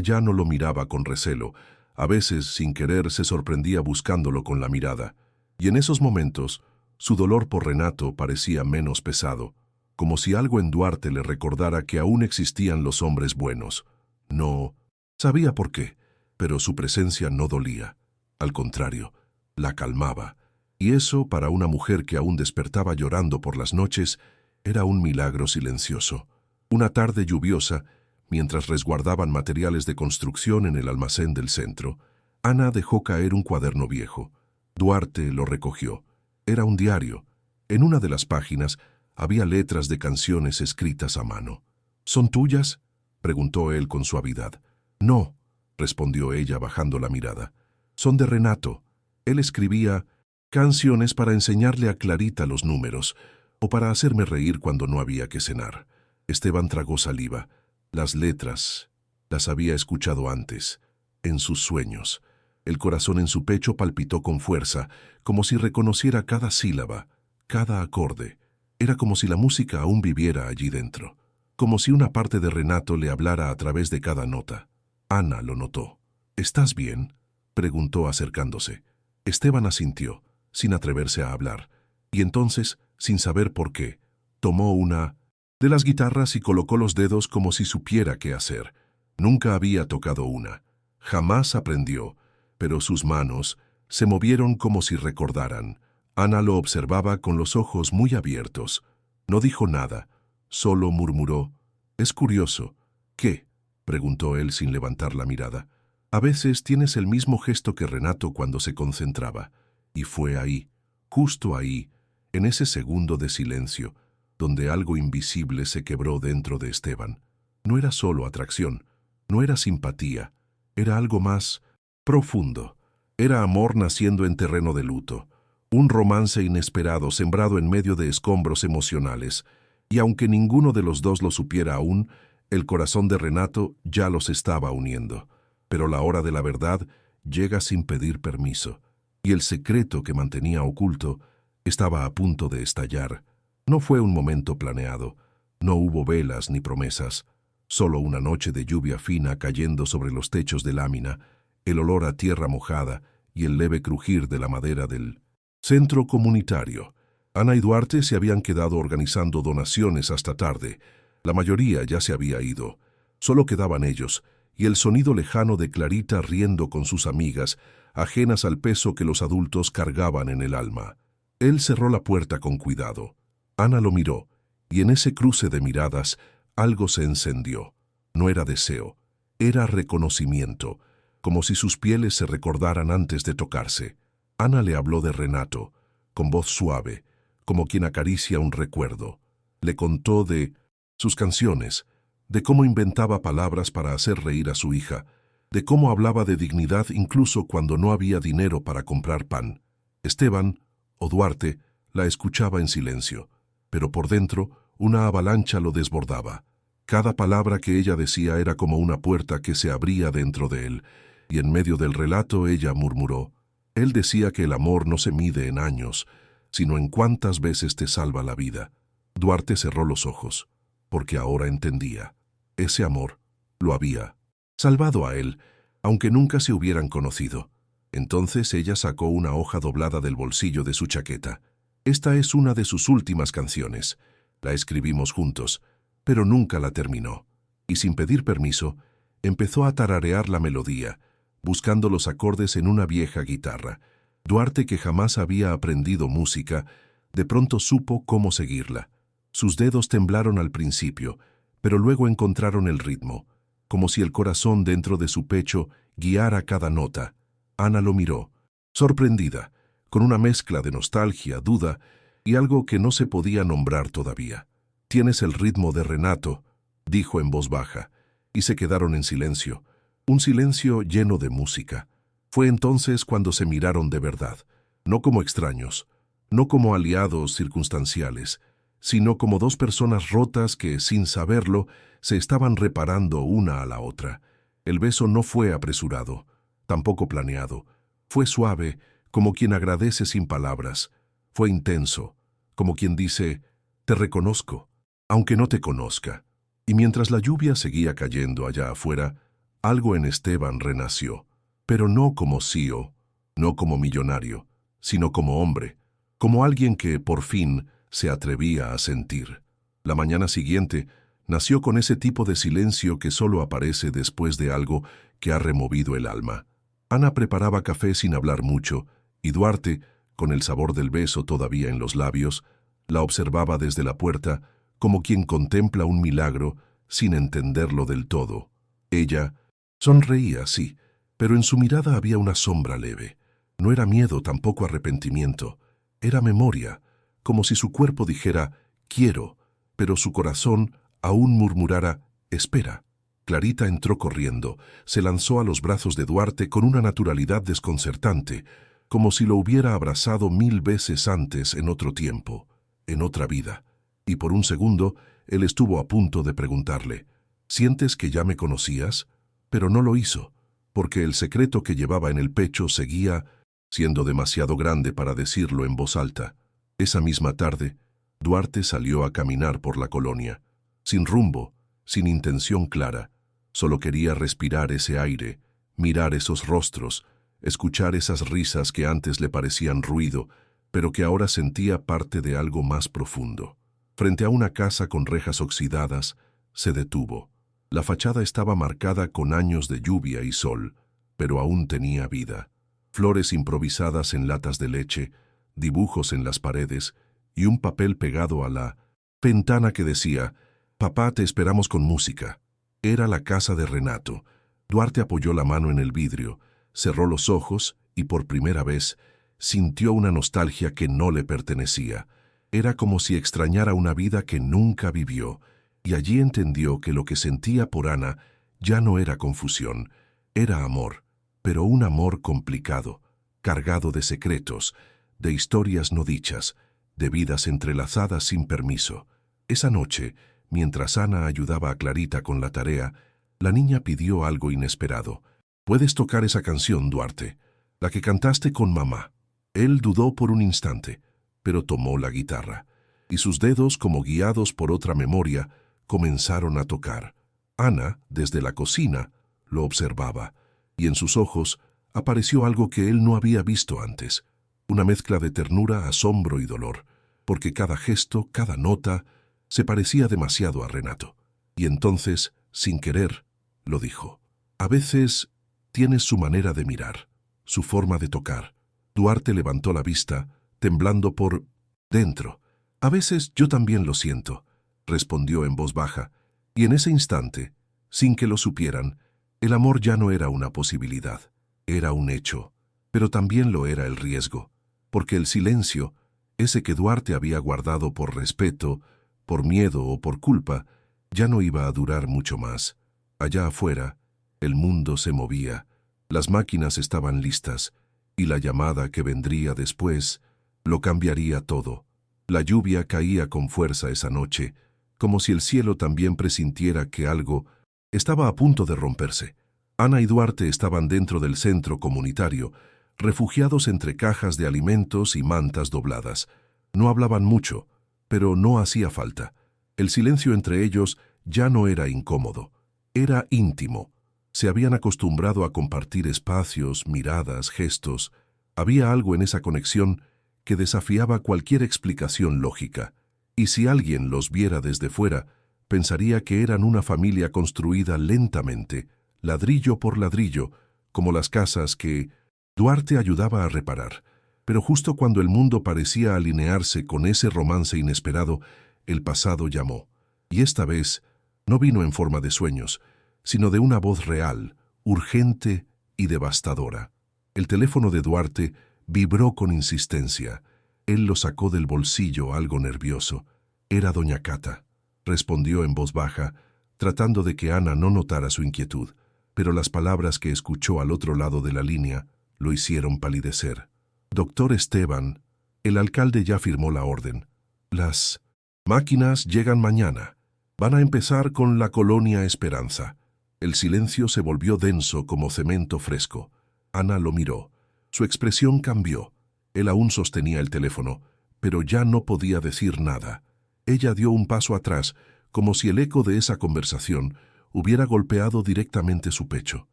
Speaker 1: ya no lo miraba con recelo. A veces, sin querer, se sorprendía buscándolo con la mirada. Y en esos momentos, su dolor por Renato parecía menos pesado, como si algo en Duarte le recordara que aún existían los hombres buenos. No sabía por qué, pero su presencia no dolía. Al contrario, la calmaba. Y eso, para una mujer que aún despertaba llorando por las noches, era un milagro silencioso. Una tarde lluviosa, mientras resguardaban materiales de construcción en el almacén del centro, Ana dejó caer un cuaderno viejo. Duarte lo recogió. Era un diario. En una de las páginas había letras de canciones escritas a mano. ¿Son tuyas?, preguntó él con suavidad. No, respondió ella bajando la mirada. Son de Renato. Él escribía canciones para enseñarle a Clarita los números, o para hacerme reír cuando no había que cenar. Esteban tragó saliva. Las letras las había escuchado antes, en sus sueños. El corazón en su pecho palpitó con fuerza, como si reconociera cada sílaba, cada acorde. Era como si la música aún viviera allí dentro, como si una parte de Renato le hablara a través de cada nota. Ana lo notó. ¿Estás bien?, preguntó acercándose. Esteban asintió, sin atreverse a hablar, y entonces, sin saber por qué, tomó una de las guitarras y colocó los dedos como si supiera qué hacer. Nunca había tocado una. Jamás aprendió, pero sus manos se movieron como si recordaran. Ana lo observaba con los ojos muy abiertos. No dijo nada, solo murmuró. «Es curioso». «¿Qué?», preguntó él sin levantar la mirada. «A veces tienes el mismo gesto que Renato cuando se concentraba». Y fue ahí, justo ahí, en ese segundo de silencio, donde algo invisible se quebró dentro de Esteban. No era solo atracción, no era simpatía, era algo más profundo. Era amor naciendo en terreno de luto, un romance inesperado sembrado en medio de escombros emocionales, y aunque ninguno de los dos lo supiera aún, el corazón de Renato ya los estaba uniendo. Pero la hora de la verdad llega sin pedir permiso, y el secreto que mantenía oculto estaba a punto de estallar. No fue un momento planeado, no hubo velas ni promesas, solo una noche de lluvia fina cayendo sobre los techos de lámina, el olor a tierra mojada y el leve crujir de la madera del centro comunitario. Ana y Duarte se habían quedado organizando donaciones hasta tarde. La mayoría ya se había ido. Solo quedaban ellos, y el sonido lejano de Clarita riendo con sus amigas, ajenas al peso que los adultos cargaban en el alma. Él cerró la puerta con cuidado. Ana lo miró, y en ese cruce de miradas algo se encendió. No era deseo, era reconocimiento, como si sus pieles se recordaran antes de tocarse. Ana le habló de Renato, con voz suave, como quien acaricia un recuerdo. Le contó de sus canciones, de cómo inventaba palabras para hacer reír a su hija, de cómo hablaba de dignidad incluso cuando no había dinero para comprar pan. Esteban, o Duarte, la escuchaba en silencio, pero por dentro una avalancha lo desbordaba. Cada palabra que ella decía era como una puerta que se abría dentro de él, y en medio del relato ella murmuró. Él decía que el amor no se mide en años, sino en cuántas veces te salva la vida. Duarte cerró los ojos, porque ahora entendía. Ese amor lo había salvado a él, aunque nunca se hubieran conocido. Entonces ella sacó una hoja doblada del bolsillo de su chaqueta. Esta es una de sus últimas canciones. La escribimos juntos, pero nunca la terminó. Y sin pedir permiso, empezó a tararear la melodía, buscando los acordes en una vieja guitarra. Duarte, que jamás había aprendido música, de pronto supo cómo seguirla. Sus dedos temblaron al principio, pero luego encontraron el ritmo, como si el corazón dentro de su pecho guiara cada nota. Ana lo miró, sorprendida, con una mezcla de nostalgia, duda y algo que no se podía nombrar todavía. «Tienes el ritmo de Renato», dijo en voz baja, y se quedaron en silencio, un silencio lleno de música. Fue entonces cuando se miraron de verdad, no como extraños, no como aliados circunstanciales, sino como dos personas rotas que, sin saberlo, se estaban reparando una a la otra. El beso no fue apresurado, tampoco planeado. Fue suave, como quien agradece sin palabras. Fue intenso, como quien dice, te reconozco, aunque no te conozca. Y mientras la lluvia seguía cayendo allá afuera, algo en Esteban renació, pero no como CEO, no como millonario, sino como hombre, como alguien que, por fin, se atrevía a sentir. La mañana siguiente, nació con ese tipo de silencio que solo aparece después de algo que ha removido el alma. Ana preparaba café sin hablar mucho, y Duarte, con el sabor del beso todavía en los labios, la observaba desde la puerta como quien contempla un milagro sin entenderlo del todo. Ella sonreía, sí, pero en su mirada había una sombra leve. No era miedo, tampoco arrepentimiento. Era memoria, como si su cuerpo dijera, quiero, pero su corazón aún murmurara, espera. Clarita entró corriendo, se lanzó a los brazos de Duarte con una naturalidad desconcertante, como si lo hubiera abrazado 1000 veces antes en otro tiempo, en otra vida. Y por un segundo, él estuvo a punto de preguntarle, ¿sientes que ya me conocías? Pero no lo hizo, porque el secreto que llevaba en el pecho seguía siendo demasiado grande para decirlo en voz alta. Esa misma tarde, Duarte salió a caminar por la colonia, sin rumbo, sin intención clara. Solo quería respirar ese aire, mirar esos rostros, escuchar esas risas que antes le parecían ruido, pero que ahora sentía parte de algo más profundo. Frente a una casa con rejas oxidadas, se detuvo. La fachada estaba marcada con años de lluvia y sol, pero aún tenía vida. Flores improvisadas en latas de leche, dibujos en las paredes y un papel pegado a la ventana que decía, «Papá, te esperamos con música». Era la casa de Renato. Duarte apoyó la mano en el vidrio, cerró los ojos y por primera vez sintió una nostalgia que no le pertenecía. Era como si extrañara una vida que nunca vivió, y allí entendió que lo que sentía por Ana ya no era confusión, era amor, pero un amor complicado, cargado de secretos, de historias no dichas, de vidas entrelazadas sin permiso. Esa noche, mientras Ana ayudaba a Clarita con la tarea, la niña pidió algo inesperado. «¿Puedes tocar esa canción, Duarte? La que cantaste con mamá». Él dudó por un instante, pero tomó la guitarra, y sus dedos, como guiados por otra memoria, comenzaron a tocar. Ana, desde la cocina, lo observaba, y en sus ojos apareció algo que él no había visto antes, una mezcla de ternura, asombro y dolor, porque cada gesto, cada nota, se parecía demasiado a Renato. Y entonces, sin querer, lo dijo. «A veces tienes su manera de mirar, su forma de tocar». Duarte levantó la vista, temblando por dentro. «A veces yo también lo siento», respondió en voz baja, y en ese instante, sin que lo supieran, el amor ya no era una posibilidad, era un hecho, pero también lo era el riesgo, porque el silencio, ese que Duarte había guardado por respeto, por miedo o por culpa, ya no iba a durar mucho más. Allá afuera, el mundo se movía, las máquinas estaban listas, y la llamada que vendría después lo cambiaría todo. La lluvia caía con fuerza esa noche, como si el cielo también presintiera que algo estaba a punto de romperse. Ana y Duarte estaban dentro del centro comunitario, refugiados entre cajas de alimentos y mantas dobladas. No hablaban mucho, pero no hacía falta. El silencio entre ellos ya no era incómodo, era íntimo. Se habían acostumbrado a compartir espacios, miradas, gestos. Había algo en esa conexión que desafiaba cualquier explicación lógica, y si alguien los viera desde fuera, pensaría que eran una familia construida lentamente, ladrillo por ladrillo, como las casas que Duarte ayudaba a reparar. Pero justo cuando el mundo parecía alinearse con ese romance inesperado, el pasado llamó. Y esta vez no vino en forma de sueños, sino de una voz real, urgente y devastadora. El teléfono de Duarte vibró con insistencia. Él lo sacó del bolsillo algo nervioso. Era doña Cata. Respondió en voz baja, tratando de que Ana no notara su inquietud, pero las palabras que escuchó al otro lado de la línea lo hicieron palidecer. «Doctor Esteban, el alcalde ya firmó la orden. Las máquinas llegan mañana. Van a empezar con la colonia Esperanza». El silencio se volvió denso como cemento fresco. Ana lo miró. Su expresión cambió. Él aún sostenía el teléfono, pero ya no podía decir nada. Ella dio un paso atrás, como si el eco de esa conversación hubiera golpeado directamente su pecho.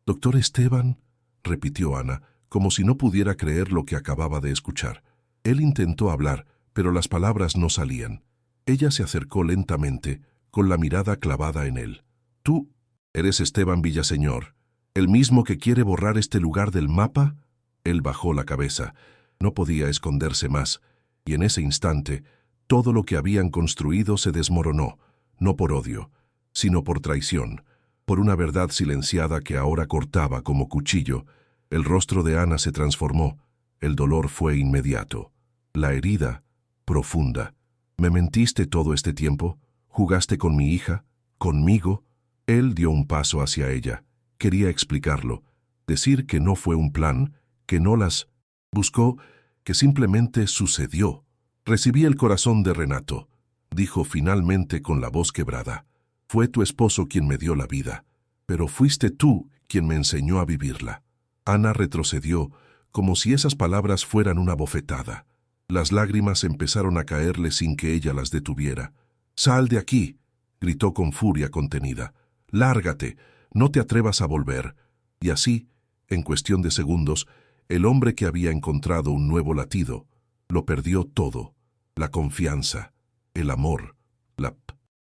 Speaker 1: «¿Doctor Esteban?», repitió Ana, como si no pudiera creer lo que acababa de escuchar. Él intentó hablar, pero las palabras no salían. Ella se acercó lentamente, con la mirada clavada en él. «¿Tú eres Esteban Villaseñor, el mismo que quiere borrar este lugar del mapa?» Él bajó la cabeza. No podía esconderse más, y en ese instante todo lo que habían construido se desmoronó, no por odio, sino por traición, por una verdad silenciada que ahora cortaba como cuchillo. El rostro de Ana se transformó. El dolor fue inmediato. La herida, profunda. «¿Me mentiste todo este tiempo? ¿Jugaste con mi hija? ¿Conmigo?» Él dio un paso hacia ella. Quería explicarlo, decir que no fue un plan, que no las buscó, que simplemente sucedió. «Recibí el corazón de Renato», dijo finalmente con la voz quebrada. «Fue tu esposo quien me dio la vida, pero fuiste tú quien me enseñó a vivirla». Ana retrocedió, como si esas palabras fueran una bofetada. Las lágrimas empezaron a caerle sin que ella las detuviera. «¡Sal de aquí!», gritó con furia contenida. «¡Lárgate! No te atrevas a volver». Y así, en cuestión de segundos, el hombre que había encontrado un nuevo latido, lo perdió todo: la confianza, el amor, la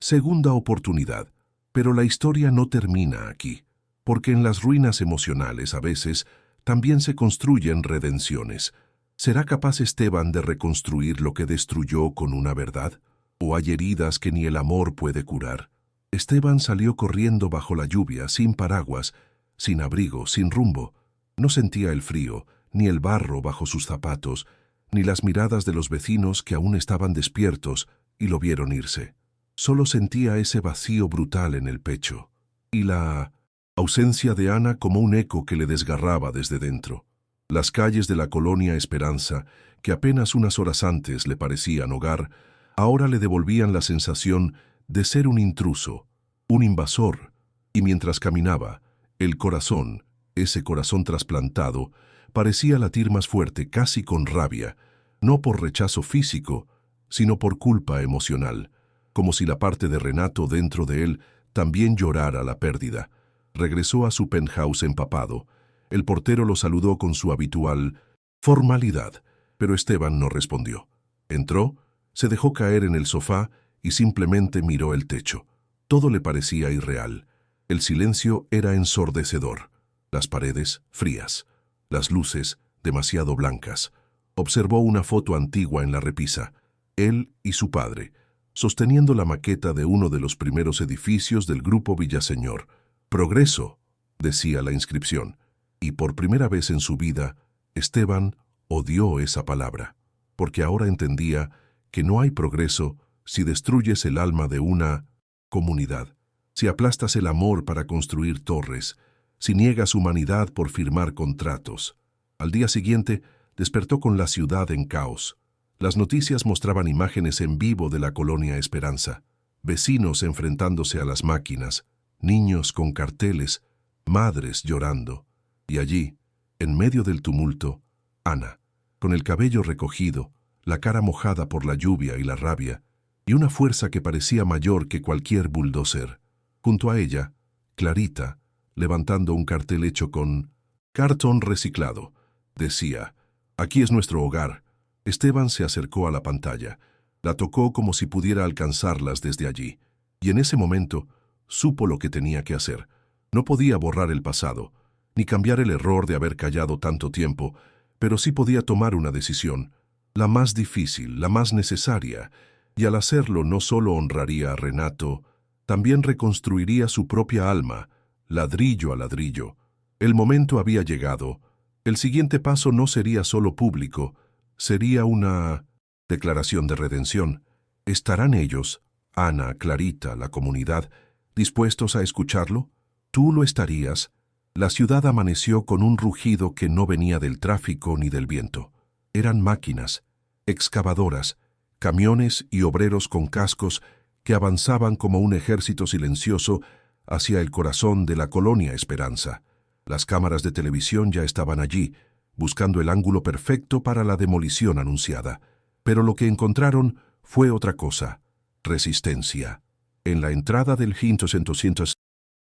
Speaker 1: segunda oportunidad. Pero la historia no termina aquí, porque en las ruinas emocionales a veces también se construyen redenciones. ¿Será capaz Esteban de reconstruir lo que destruyó con una verdad? ¿O hay heridas que ni el amor puede curar? Esteban salió corriendo bajo la lluvia, sin paraguas, sin abrigo, sin rumbo. No sentía el frío, ni el barro bajo sus zapatos, ni las miradas de los vecinos que aún estaban despiertos y lo vieron irse. Solo sentía ese vacío brutal en el pecho, y la ausencia de Ana como un eco que le desgarraba desde dentro. Las calles de la colonia Esperanza, que apenas unas horas antes le parecían hogar, ahora le devolvían la sensación de ser un intruso, un invasor, y mientras caminaba, el corazón, ese corazón trasplantado, parecía latir más fuerte, casi con rabia, no por rechazo físico, sino por culpa emocional, como si la parte de Renato dentro de él también llorara la pérdida. Regresó a su penthouse empapado. El portero lo saludó con su habitual formalidad, pero Esteban no respondió. Entró, se dejó caer en el sofá y simplemente miró el techo. Todo le parecía irreal. El silencio era ensordecedor. Las paredes, frías. Las luces, demasiado blancas. Observó una foto antigua en la repisa. Él y su padre, sosteniendo la maqueta de uno de los primeros edificios del Grupo Villaseñor. «Progreso», decía la inscripción. Y por primera vez en su vida, Esteban odió esa palabra, porque ahora entendía que no hay progreso si destruyes el alma de una comunidad, si aplastas el amor para construir torres, si niegas humanidad por firmar contratos. Al día siguiente, despertó con la ciudad en caos. Las noticias mostraban imágenes en vivo de la colonia Esperanza, vecinos enfrentándose a las máquinas, niños con carteles, madres llorando. Y allí, en medio del tumulto, Ana, con el cabello recogido, la cara mojada por la lluvia y la rabia, y una fuerza que parecía mayor que cualquier bulldozer. Junto a ella, Clarita, levantando un cartel hecho con cartón reciclado, decía: «Aquí es nuestro hogar». Esteban se acercó a la pantalla, la tocó como si pudiera alcanzarlas desde allí, y en ese momento supo lo que tenía que hacer. No podía borrar el pasado, ni cambiar el error de haber callado tanto tiempo, pero sí podía tomar una decisión, la más difícil, la más necesaria, y al hacerlo no solo honraría a Renato, también reconstruiría su propia alma, ladrillo a ladrillo. El momento había llegado. El siguiente paso no sería solo público, sería una declaración de redención. ¿Estarán ellos, Ana, Clarita, la comunidad, dispuestos a escucharlo? ¿Tú lo estarías? La ciudad amaneció con un rugido que no venía del tráfico ni del viento. Eran máquinas, excavadoras, camiones y obreros con cascos que avanzaban como un ejército silencioso hacia el corazón de la colonia Esperanza. Las cámaras de televisión ya estaban allí, buscando el ángulo perfecto para la demolición anunciada. Pero lo que encontraron fue otra cosa: resistencia. En la entrada del 500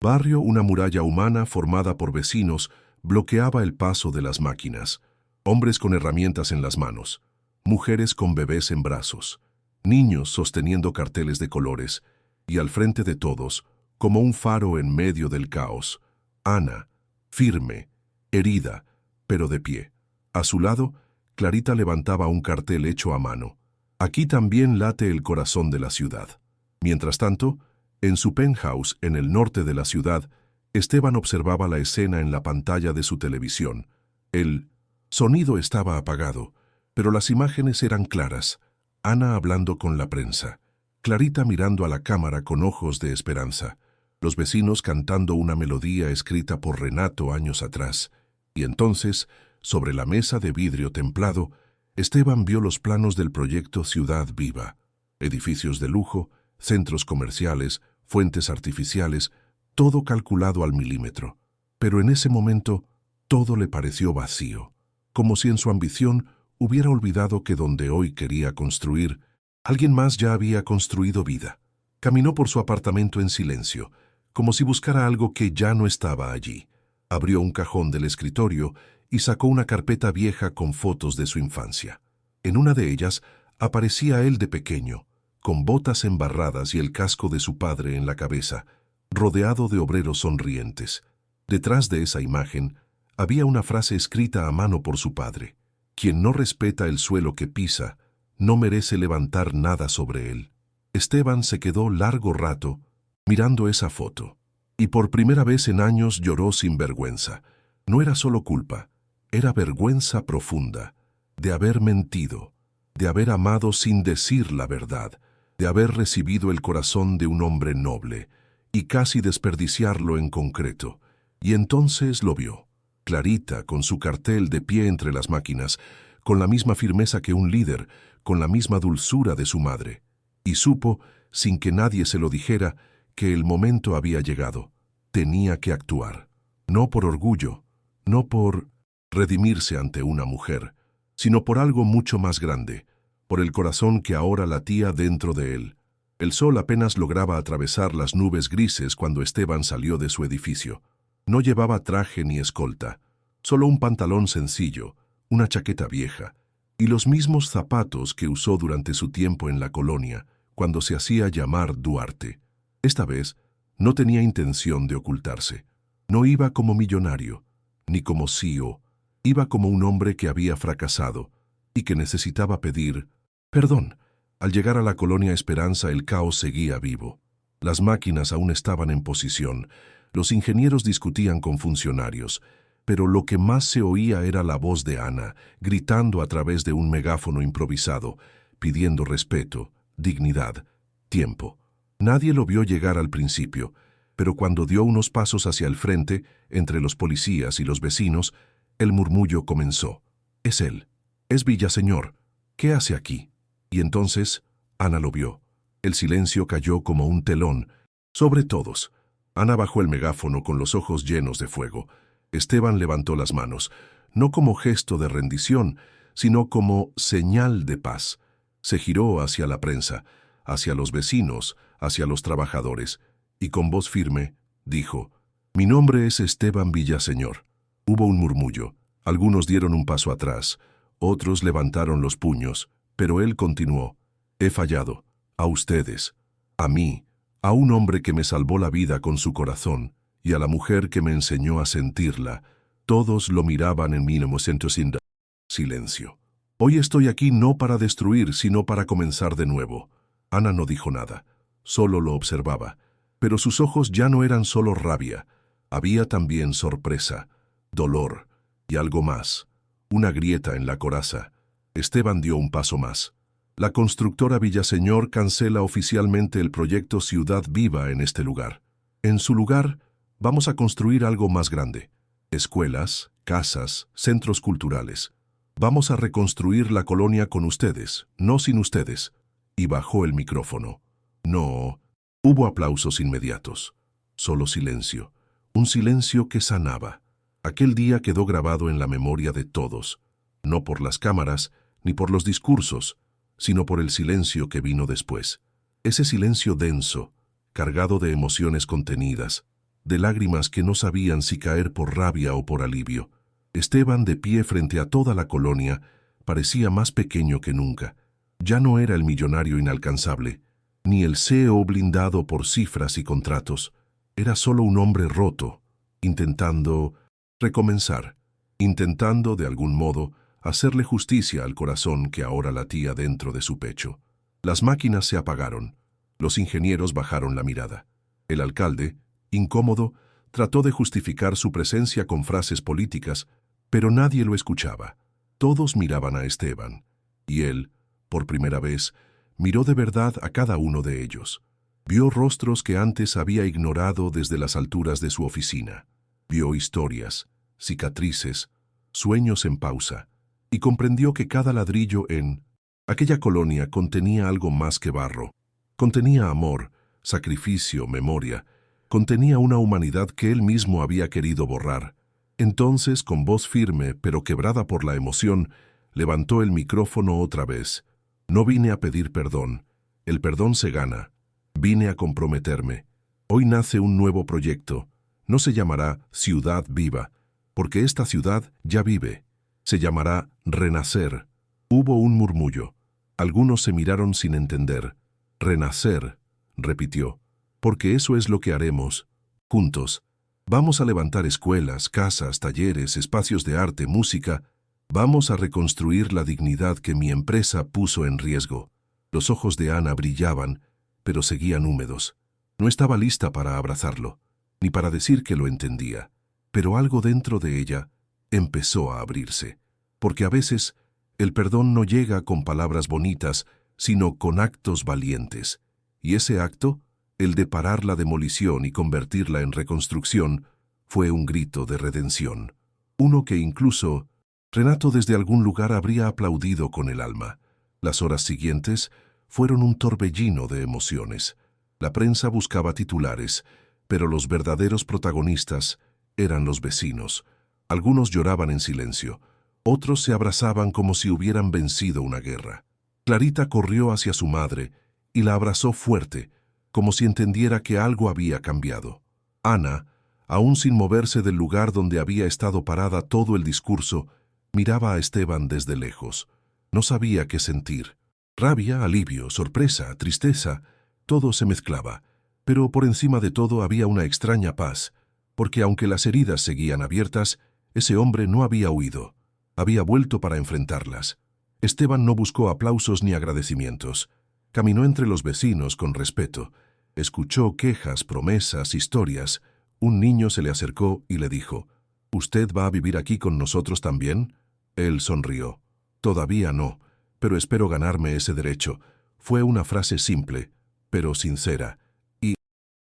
Speaker 1: barrio, una muralla humana formada por vecinos bloqueaba el paso de las máquinas. Hombres con herramientas en las manos, mujeres con bebés en brazos, niños sosteniendo carteles de colores, y al frente de todos, como un faro en medio del caos, Ana, firme, herida, pero de pie. A su lado, Clarita levantaba un cartel hecho a mano: aquí también late el corazón de la ciudad. Mientras tanto, en su penthouse en el norte de la ciudad, Esteban observaba la escena en la pantalla de su televisión. El sonido estaba apagado, pero las imágenes eran claras. Ana hablando con la prensa, Clarita mirando a la cámara con ojos de esperanza, los vecinos cantando una melodía escrita por Renato años atrás. Y entonces, sobre la mesa de vidrio templado, Esteban vio los planos del proyecto Ciudad Viva. Edificios de lujo, centros comerciales, fuentes artificiales, todo calculado al milímetro. Pero en ese momento, todo le pareció vacío, como si en su ambición hubiera olvidado que donde hoy quería construir, alguien más ya había construido vida. Caminó por su apartamento en silencio, como si buscara algo que ya no estaba allí. Abrió un cajón del escritorio y sacó una carpeta vieja con fotos de su infancia. En una de ellas aparecía él de pequeño, con botas embarradas y el casco de su padre en la cabeza, rodeado de obreros sonrientes. Detrás de esa imagen había una frase escrita a mano por su padre: quien no respeta el suelo que pisa, no merece levantar nada sobre él. Esteban se quedó largo rato mirando esa foto, y por primera vez en años lloró sin vergüenza. No era solo culpa, era vergüenza profunda, de haber mentido, de haber amado sin decir la verdad, de haber recibido el corazón de un hombre noble, y casi desperdiciarlo en concreto. Y entonces lo vio, Clarita, con su cartel de pie entre las máquinas, con la misma firmeza que un líder, con la misma dulzura de su madre. Y supo, sin que nadie se lo dijera, que el momento había llegado. Tenía que actuar. No por orgullo, no por redimirse ante una mujer, sino por algo mucho más grande, por el corazón que ahora latía dentro de él. El sol apenas lograba atravesar las nubes grises cuando Esteban salió de su edificio. No llevaba traje ni escolta, solo un pantalón sencillo, una chaqueta vieja, y los mismos zapatos que usó durante su tiempo en la colonia, cuando se hacía llamar Duarte. Esta vez no tenía intención de ocultarse. No iba como millonario, ni como CEO. Iba como un hombre que había fracasado y que necesitaba pedir perdón. Al llegar a la colonia Esperanza, el caos seguía vivo. Las máquinas aún estaban en posición. Los ingenieros discutían con funcionarios, pero lo que más se oía era la voz de Ana, gritando a través de un megáfono improvisado, pidiendo respeto, dignidad, tiempo. Nadie lo vio llegar al principio, pero cuando dio unos pasos hacia el frente, entre los policías y los vecinos, el murmullo comenzó. Es él, es Villaseñor. ¿Qué hace aquí? Y entonces Ana lo vio. El silencio cayó como un telón sobre todos. Ana bajó el megáfono con los ojos llenos de fuego. Esteban levantó las manos, no como gesto de rendición, sino como señal de paz. Se giró hacia la prensa, hacia los vecinos, hacia los trabajadores, y con voz firme dijo: «Mi nombre es Esteban Villaseñor». Hubo un murmullo. Algunos dieron un paso atrás, otros levantaron los puños, pero él continuó: «He fallado. A ustedes, a mí, a un hombre que me salvó la vida con su corazón, y a la mujer que me enseñó a sentirla». Todos lo miraban en 1900. Silencio. «Hoy estoy aquí no para destruir, sino para comenzar de nuevo». Ana no dijo nada, solo lo observaba, pero sus ojos ya no eran solo rabia. Había también sorpresa, dolor y algo más, una grieta en la coraza. Esteban dio un paso más. La constructora Villaseñor cancela oficialmente el proyecto Ciudad Viva en este lugar. En su lugar, vamos a construir algo más grande. Escuelas, casas, centros culturales. Vamos a reconstruir la colonia con ustedes, no sin ustedes. Y bajó el micrófono. No. Hubo aplausos inmediatos. Solo silencio. Un silencio que sanaba. Aquel día quedó grabado en la memoria de todos. No por las cámaras, ni por los discursos. sino por el silencio que vino después. Ese silencio denso, cargado de emociones contenidas, de lágrimas que no sabían si caer por rabia o por alivio. Esteban, de pie frente a toda la colonia, parecía más pequeño que nunca. Ya no era el millonario inalcanzable, ni el CEO blindado por cifras y contratos. Era solo un hombre roto, intentando recomenzar, intentando, de algún modo, hacerle justicia al corazón que ahora latía dentro de su pecho. Las máquinas se apagaron. Los ingenieros bajaron la mirada. El alcalde, incómodo, trató de justificar su presencia con frases políticas, pero nadie lo escuchaba. Todos miraban a Esteban, y él, por primera vez, miró de verdad a cada uno de ellos. Vio rostros que antes había ignorado desde las alturas de su oficina. Vio historias, cicatrices, sueños en pausa, y comprendió que cada ladrillo en aquella colonia contenía algo más que barro. Contenía amor, sacrificio, memoria. Contenía una humanidad que él mismo había querido borrar. Entonces, con voz firme, pero quebrada por la emoción, levantó el micrófono otra vez. No vine a pedir perdón. El perdón se gana. Vine a comprometerme. Hoy nace un nuevo proyecto. No se llamará Ciudad Viva, porque esta ciudad ya vive. Se llamará Renacer. Hubo un murmullo. Algunos se miraron sin entender. Renacer, repitió, porque eso es lo que haremos, juntos. Vamos a levantar escuelas, casas, talleres, espacios de arte, música. Vamos a reconstruir la dignidad que mi empresa puso en riesgo. Los ojos de Ana brillaban, pero seguían húmedos. No estaba lista para abrazarlo, ni para decir que lo entendía, pero algo dentro de ella empezó a abrirse, porque a veces el perdón no llega con palabras bonitas, sino con actos valientes. Y ese acto, el de parar la demolición y convertirla en reconstrucción, fue un grito de redención. Uno que incluso Renato desde algún lugar habría aplaudido con el alma. Las horas siguientes fueron un torbellino de emociones. La prensa buscaba titulares, pero los verdaderos protagonistas eran los vecinos. Algunos lloraban en silencio, otros se abrazaban como si hubieran vencido una guerra. Clarita corrió hacia su madre y la abrazó fuerte, como si entendiera que algo había cambiado. Ana, aún sin moverse del lugar donde había estado parada todo el discurso, miraba a Esteban desde lejos. No sabía qué sentir. Rabia, alivio, sorpresa, tristeza, todo se mezclaba. Pero por encima de todo había una extraña paz, porque aunque las heridas seguían abiertas, ese hombre no había huido. Había vuelto para enfrentarlas. Esteban no buscó aplausos ni agradecimientos. Caminó entre los vecinos con respeto. Escuchó quejas, promesas, historias. Un niño se le acercó y le dijo, «¿Usted va a vivir aquí con nosotros también?» Él sonrió. «Todavía no, pero espero ganarme ese derecho». Fue una frase simple, pero sincera. Y,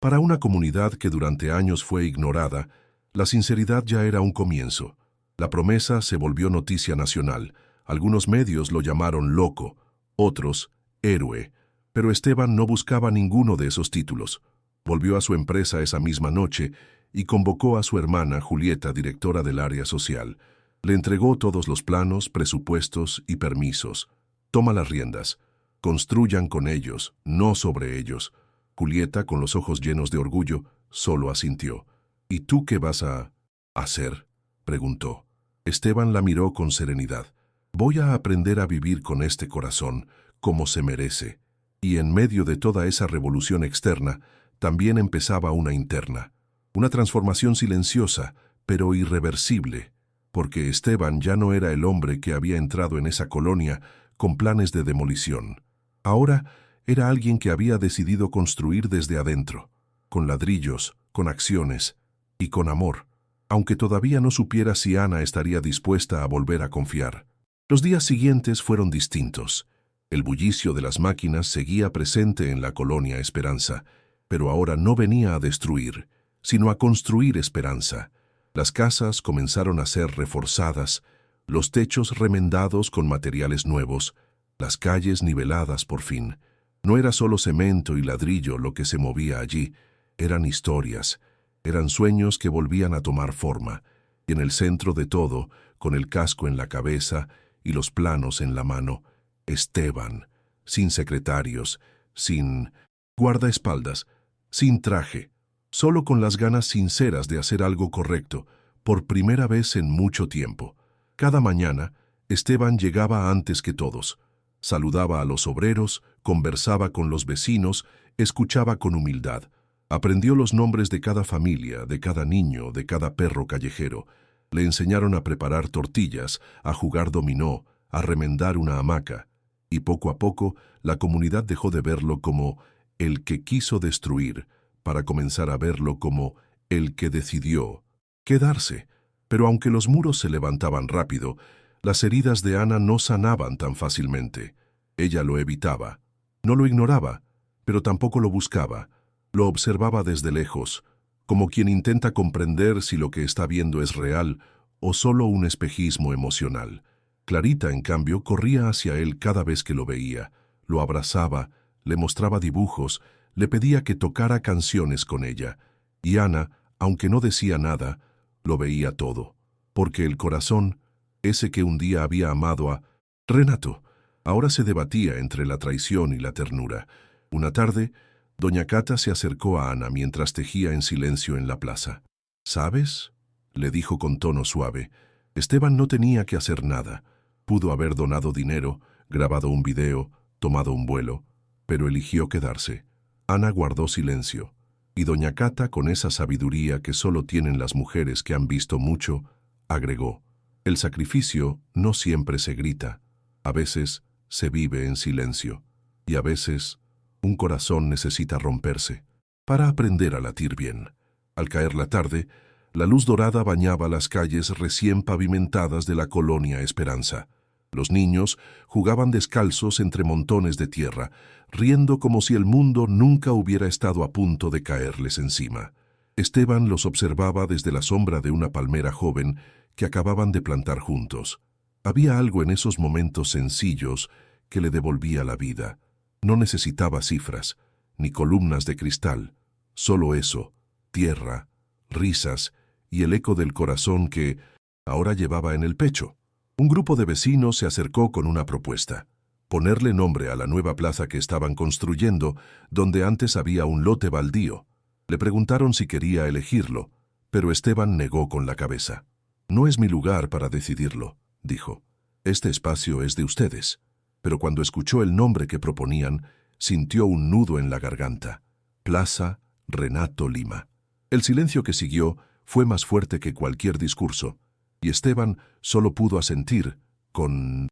Speaker 1: para una comunidad que durante años fue ignorada, la sinceridad ya era un comienzo. La promesa se volvió noticia nacional. Algunos medios lo llamaron loco, otros héroe, pero Esteban no buscaba ninguno de esos títulos. Volvió a su empresa esa misma noche y convocó a su hermana Julieta, directora del área social. Le entregó todos los planos, presupuestos y permisos. «Toma las riendas. Construyan con ellos, no sobre ellos». Julieta, con los ojos llenos de orgullo, solo asintió. «¿Y tú qué vas a hacer?», preguntó. Esteban la miró con serenidad. «Voy a aprender a vivir con este corazón, como se merece». Y en medio de toda esa revolución externa, también empezaba una interna. Una transformación silenciosa, pero irreversible, porque Esteban ya no era el hombre que había entrado en esa colonia con planes de demolición. Ahora era alguien que había decidido construir desde adentro, con ladrillos, con acciones y con amor, aunque todavía no supiera si Ana estaría dispuesta a volver a confiar. Los días siguientes fueron distintos. El bullicio de las máquinas seguía presente en la colonia Esperanza, pero ahora no venía a destruir, sino a construir esperanza. Las casas comenzaron a ser reforzadas, los techos remendados con materiales nuevos, las calles niveladas por fin. No era solo cemento y ladrillo lo que se movía allí, eran historias, eran sueños que volvían a tomar forma, y en el centro de todo, con el casco en la cabeza y los planos en la mano, Esteban, sin secretarios, sin guardaespaldas, sin traje, solo con las ganas sinceras de hacer algo correcto, por primera vez en mucho tiempo. Cada mañana, Esteban llegaba antes que todos. Saludaba a los obreros, conversaba con los vecinos, escuchaba con humildad. Aprendió los nombres de cada familia, de cada niño, de cada perro callejero. Le enseñaron a preparar tortillas, a jugar dominó, a remendar una hamaca. Y poco a poco, la comunidad dejó de verlo como el que quiso destruir, para comenzar a verlo como el que decidió quedarse. Pero aunque los muros se levantaban rápido, las heridas de Ana no sanaban tan fácilmente. Ella lo evitaba. No lo ignoraba, pero tampoco lo buscaba. Lo observaba desde lejos, como quien intenta comprender si lo que está viendo es real o solo un espejismo emocional. Clarita, en cambio, corría hacia él cada vez que lo veía. Lo abrazaba, le mostraba dibujos, le pedía que tocara canciones con ella. Y Ana, aunque no decía nada, lo veía todo. Porque el corazón, ese que un día había amado a Renato, ahora se debatía entre la traición y la ternura. Una tarde, doña Cata se acercó a Ana mientras tejía en silencio en la plaza. «¿Sabes?», le dijo con tono suave. Esteban no tenía que hacer nada. Pudo haber donado dinero, grabado un video, tomado un vuelo, pero eligió quedarse. Ana guardó silencio, y doña Cata, con esa sabiduría que solo tienen las mujeres que han visto mucho, agregó: «El sacrificio no siempre se grita. A veces se vive en silencio, y a veces un corazón necesita romperse para aprender a latir bien». Al caer la tarde, la luz dorada bañaba las calles recién pavimentadas de la colonia Esperanza. Los niños jugaban descalzos entre montones de tierra, riendo como si el mundo nunca hubiera estado a punto de caerles encima. Esteban los observaba desde la sombra de una palmera joven que acababan de plantar juntos. Había algo en esos momentos sencillos que le devolvía la vida. No necesitaba cifras, ni columnas de cristal, solo eso, tierra, risas y el eco del corazón que ahora llevaba en el pecho. Un grupo de vecinos se acercó con una propuesta: ponerle nombre a la nueva plaza que estaban construyendo, donde antes había un lote baldío. Le preguntaron si quería elegirlo, pero Esteban negó con la cabeza. «No es mi lugar para decidirlo», dijo. «Este espacio es de ustedes». Pero cuando escuchó el nombre que proponían, sintió un nudo en la garganta: Plaza Renato Lima. El silencio que siguió fue más fuerte que cualquier discurso, y Esteban solo pudo asentir, con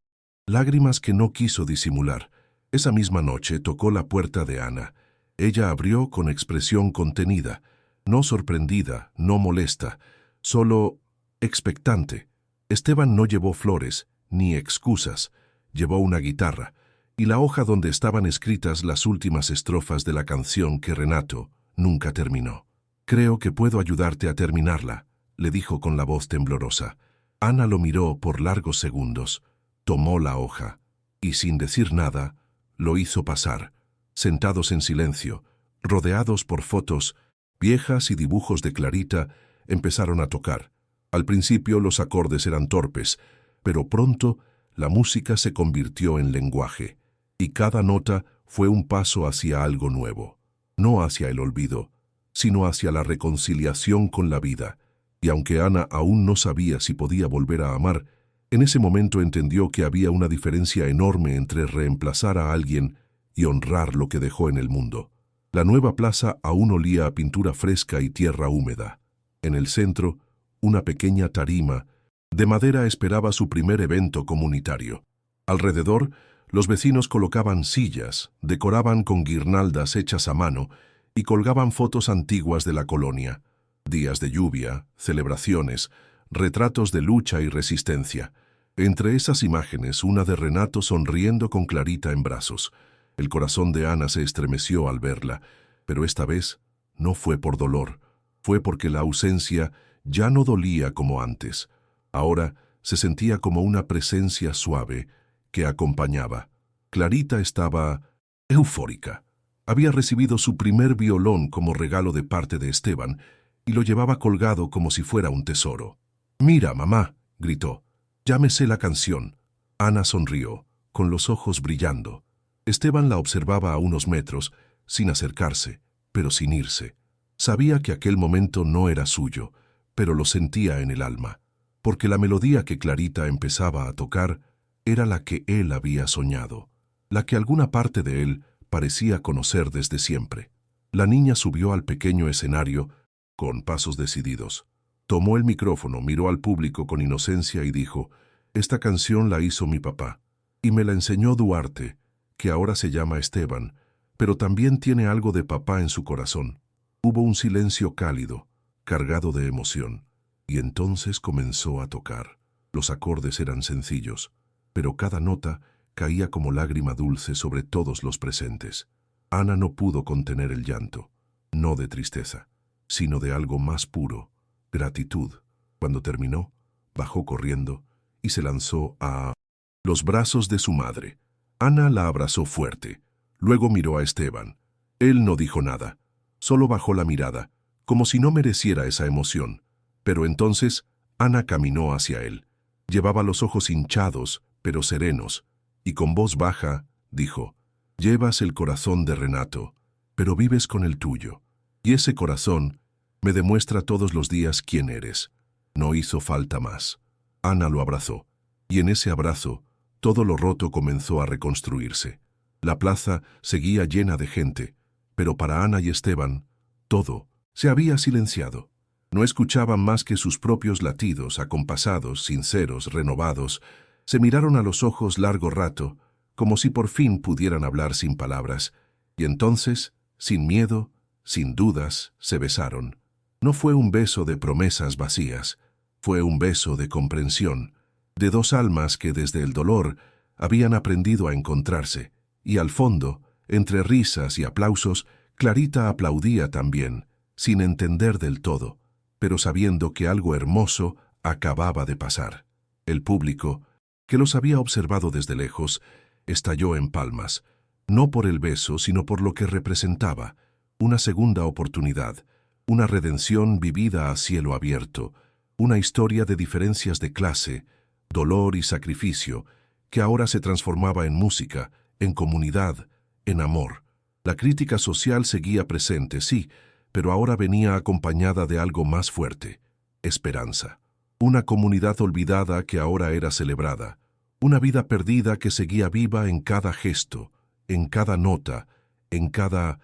Speaker 1: lágrimas que no quiso disimular. Esa misma noche tocó la puerta de Ana. Ella abrió con expresión contenida, no sorprendida, no molesta, solo expectante. Esteban no llevó flores, ni excusas. Llevó una guitarra y la hoja donde estaban escritas las últimas estrofas de la canción que Renato nunca terminó. «Creo que puedo ayudarte a terminarla», le dijo con la voz temblorosa. Ana lo miró por largos segundos, tomó la hoja y, sin decir nada, lo hizo pasar. Sentados en silencio, rodeados por fotos viejas y dibujos de Clarita, empezaron a tocar. Al principio los acordes eran torpes, pero pronto la música se convirtió en lenguaje, y cada nota fue un paso hacia algo nuevo, no hacia el olvido, sino hacia la reconciliación con la vida. Y aunque Ana aún no sabía si podía volver a amar, en ese momento entendió que había una diferencia enorme entre reemplazar a alguien y honrar lo que dejó en el mundo. La nueva plaza aún olía a pintura fresca y tierra húmeda. En el centro, una pequeña tarima de madera esperaba su primer evento comunitario. Alrededor, los vecinos colocaban sillas, decoraban con guirnaldas hechas a mano y colgaban fotos antiguas de la colonia. Días de lluvia, celebraciones, retratos de lucha y resistencia. Entre esas imágenes, una de Renato sonriendo con Clarita en brazos. El corazón de Ana se estremeció al verla, pero esta vez no fue por dolor, fue porque la ausencia ya no dolía como antes. Ahora se sentía como una presencia suave que acompañaba. Clarita estaba eufórica. Había recibido su primer violón como regalo de parte de Esteban y lo llevaba colgado como si fuera un tesoro. «Mira, mamá», gritó, «ya me sé la canción». Ana sonrió, con los ojos brillando. Esteban la observaba a unos metros, sin acercarse, pero sin irse. Sabía que aquel momento no era suyo, pero lo sentía en el alma, porque la melodía que Clarita empezaba a tocar era la que él había soñado, la que alguna parte de él parecía conocer desde siempre. La niña subió al pequeño escenario con pasos decididos. Tomó el micrófono, miró al público con inocencia y dijo: «Esta canción la hizo mi papá, y me la enseñó Duarte, que ahora se llama Esteban, pero también tiene algo de papá en su corazón». Hubo un silencio cálido, cargado de emoción, y entonces comenzó a tocar. Los acordes eran sencillos, pero cada nota caía como lágrima dulce sobre todos los presentes. Ana no pudo contener el llanto, no de tristeza, sino de algo más puro, gratitud. Cuando terminó, bajó corriendo y se lanzó a los brazos de su madre. Ana la abrazó fuerte, luego miró a Esteban. Él no dijo nada, solo bajó la mirada, como si no mereciera esa emoción. Pero entonces Ana caminó hacia él. Llevaba los ojos hinchados, pero serenos, y con voz baja dijo: «Llevas el corazón de Renato, pero vives con el tuyo. Y ese corazón me demuestra todos los días quién eres». No hizo falta más. Ana lo abrazó, y en ese abrazo todo lo roto comenzó a reconstruirse. La plaza seguía llena de gente, pero para Ana y Esteban, todo se había silenciado. No escuchaban más que sus propios latidos, acompasados, sinceros, renovados. Se miraron a los ojos largo rato, como si por fin pudieran hablar sin palabras, y entonces, sin miedo, sin dudas, se besaron. No fue un beso de promesas vacías, fue un beso de comprensión, de dos almas que desde el dolor habían aprendido a encontrarse, y al fondo, entre risas y aplausos, Clarita aplaudía también, sin entender del todo, pero sabiendo que algo hermoso acababa de pasar. El público, que los había observado desde lejos, estalló en palmas, no por el beso, sino por lo que representaba: una segunda oportunidad, una redención vivida a cielo abierto, una historia de diferencias de clase, dolor y sacrificio, que ahora se transformaba en música, en comunidad, en amor. La crítica social seguía presente, sí, pero ahora venía acompañada de algo más fuerte: esperanza. Una comunidad olvidada que ahora era celebrada, una vida perdida que seguía viva en cada gesto, en cada nota, en cada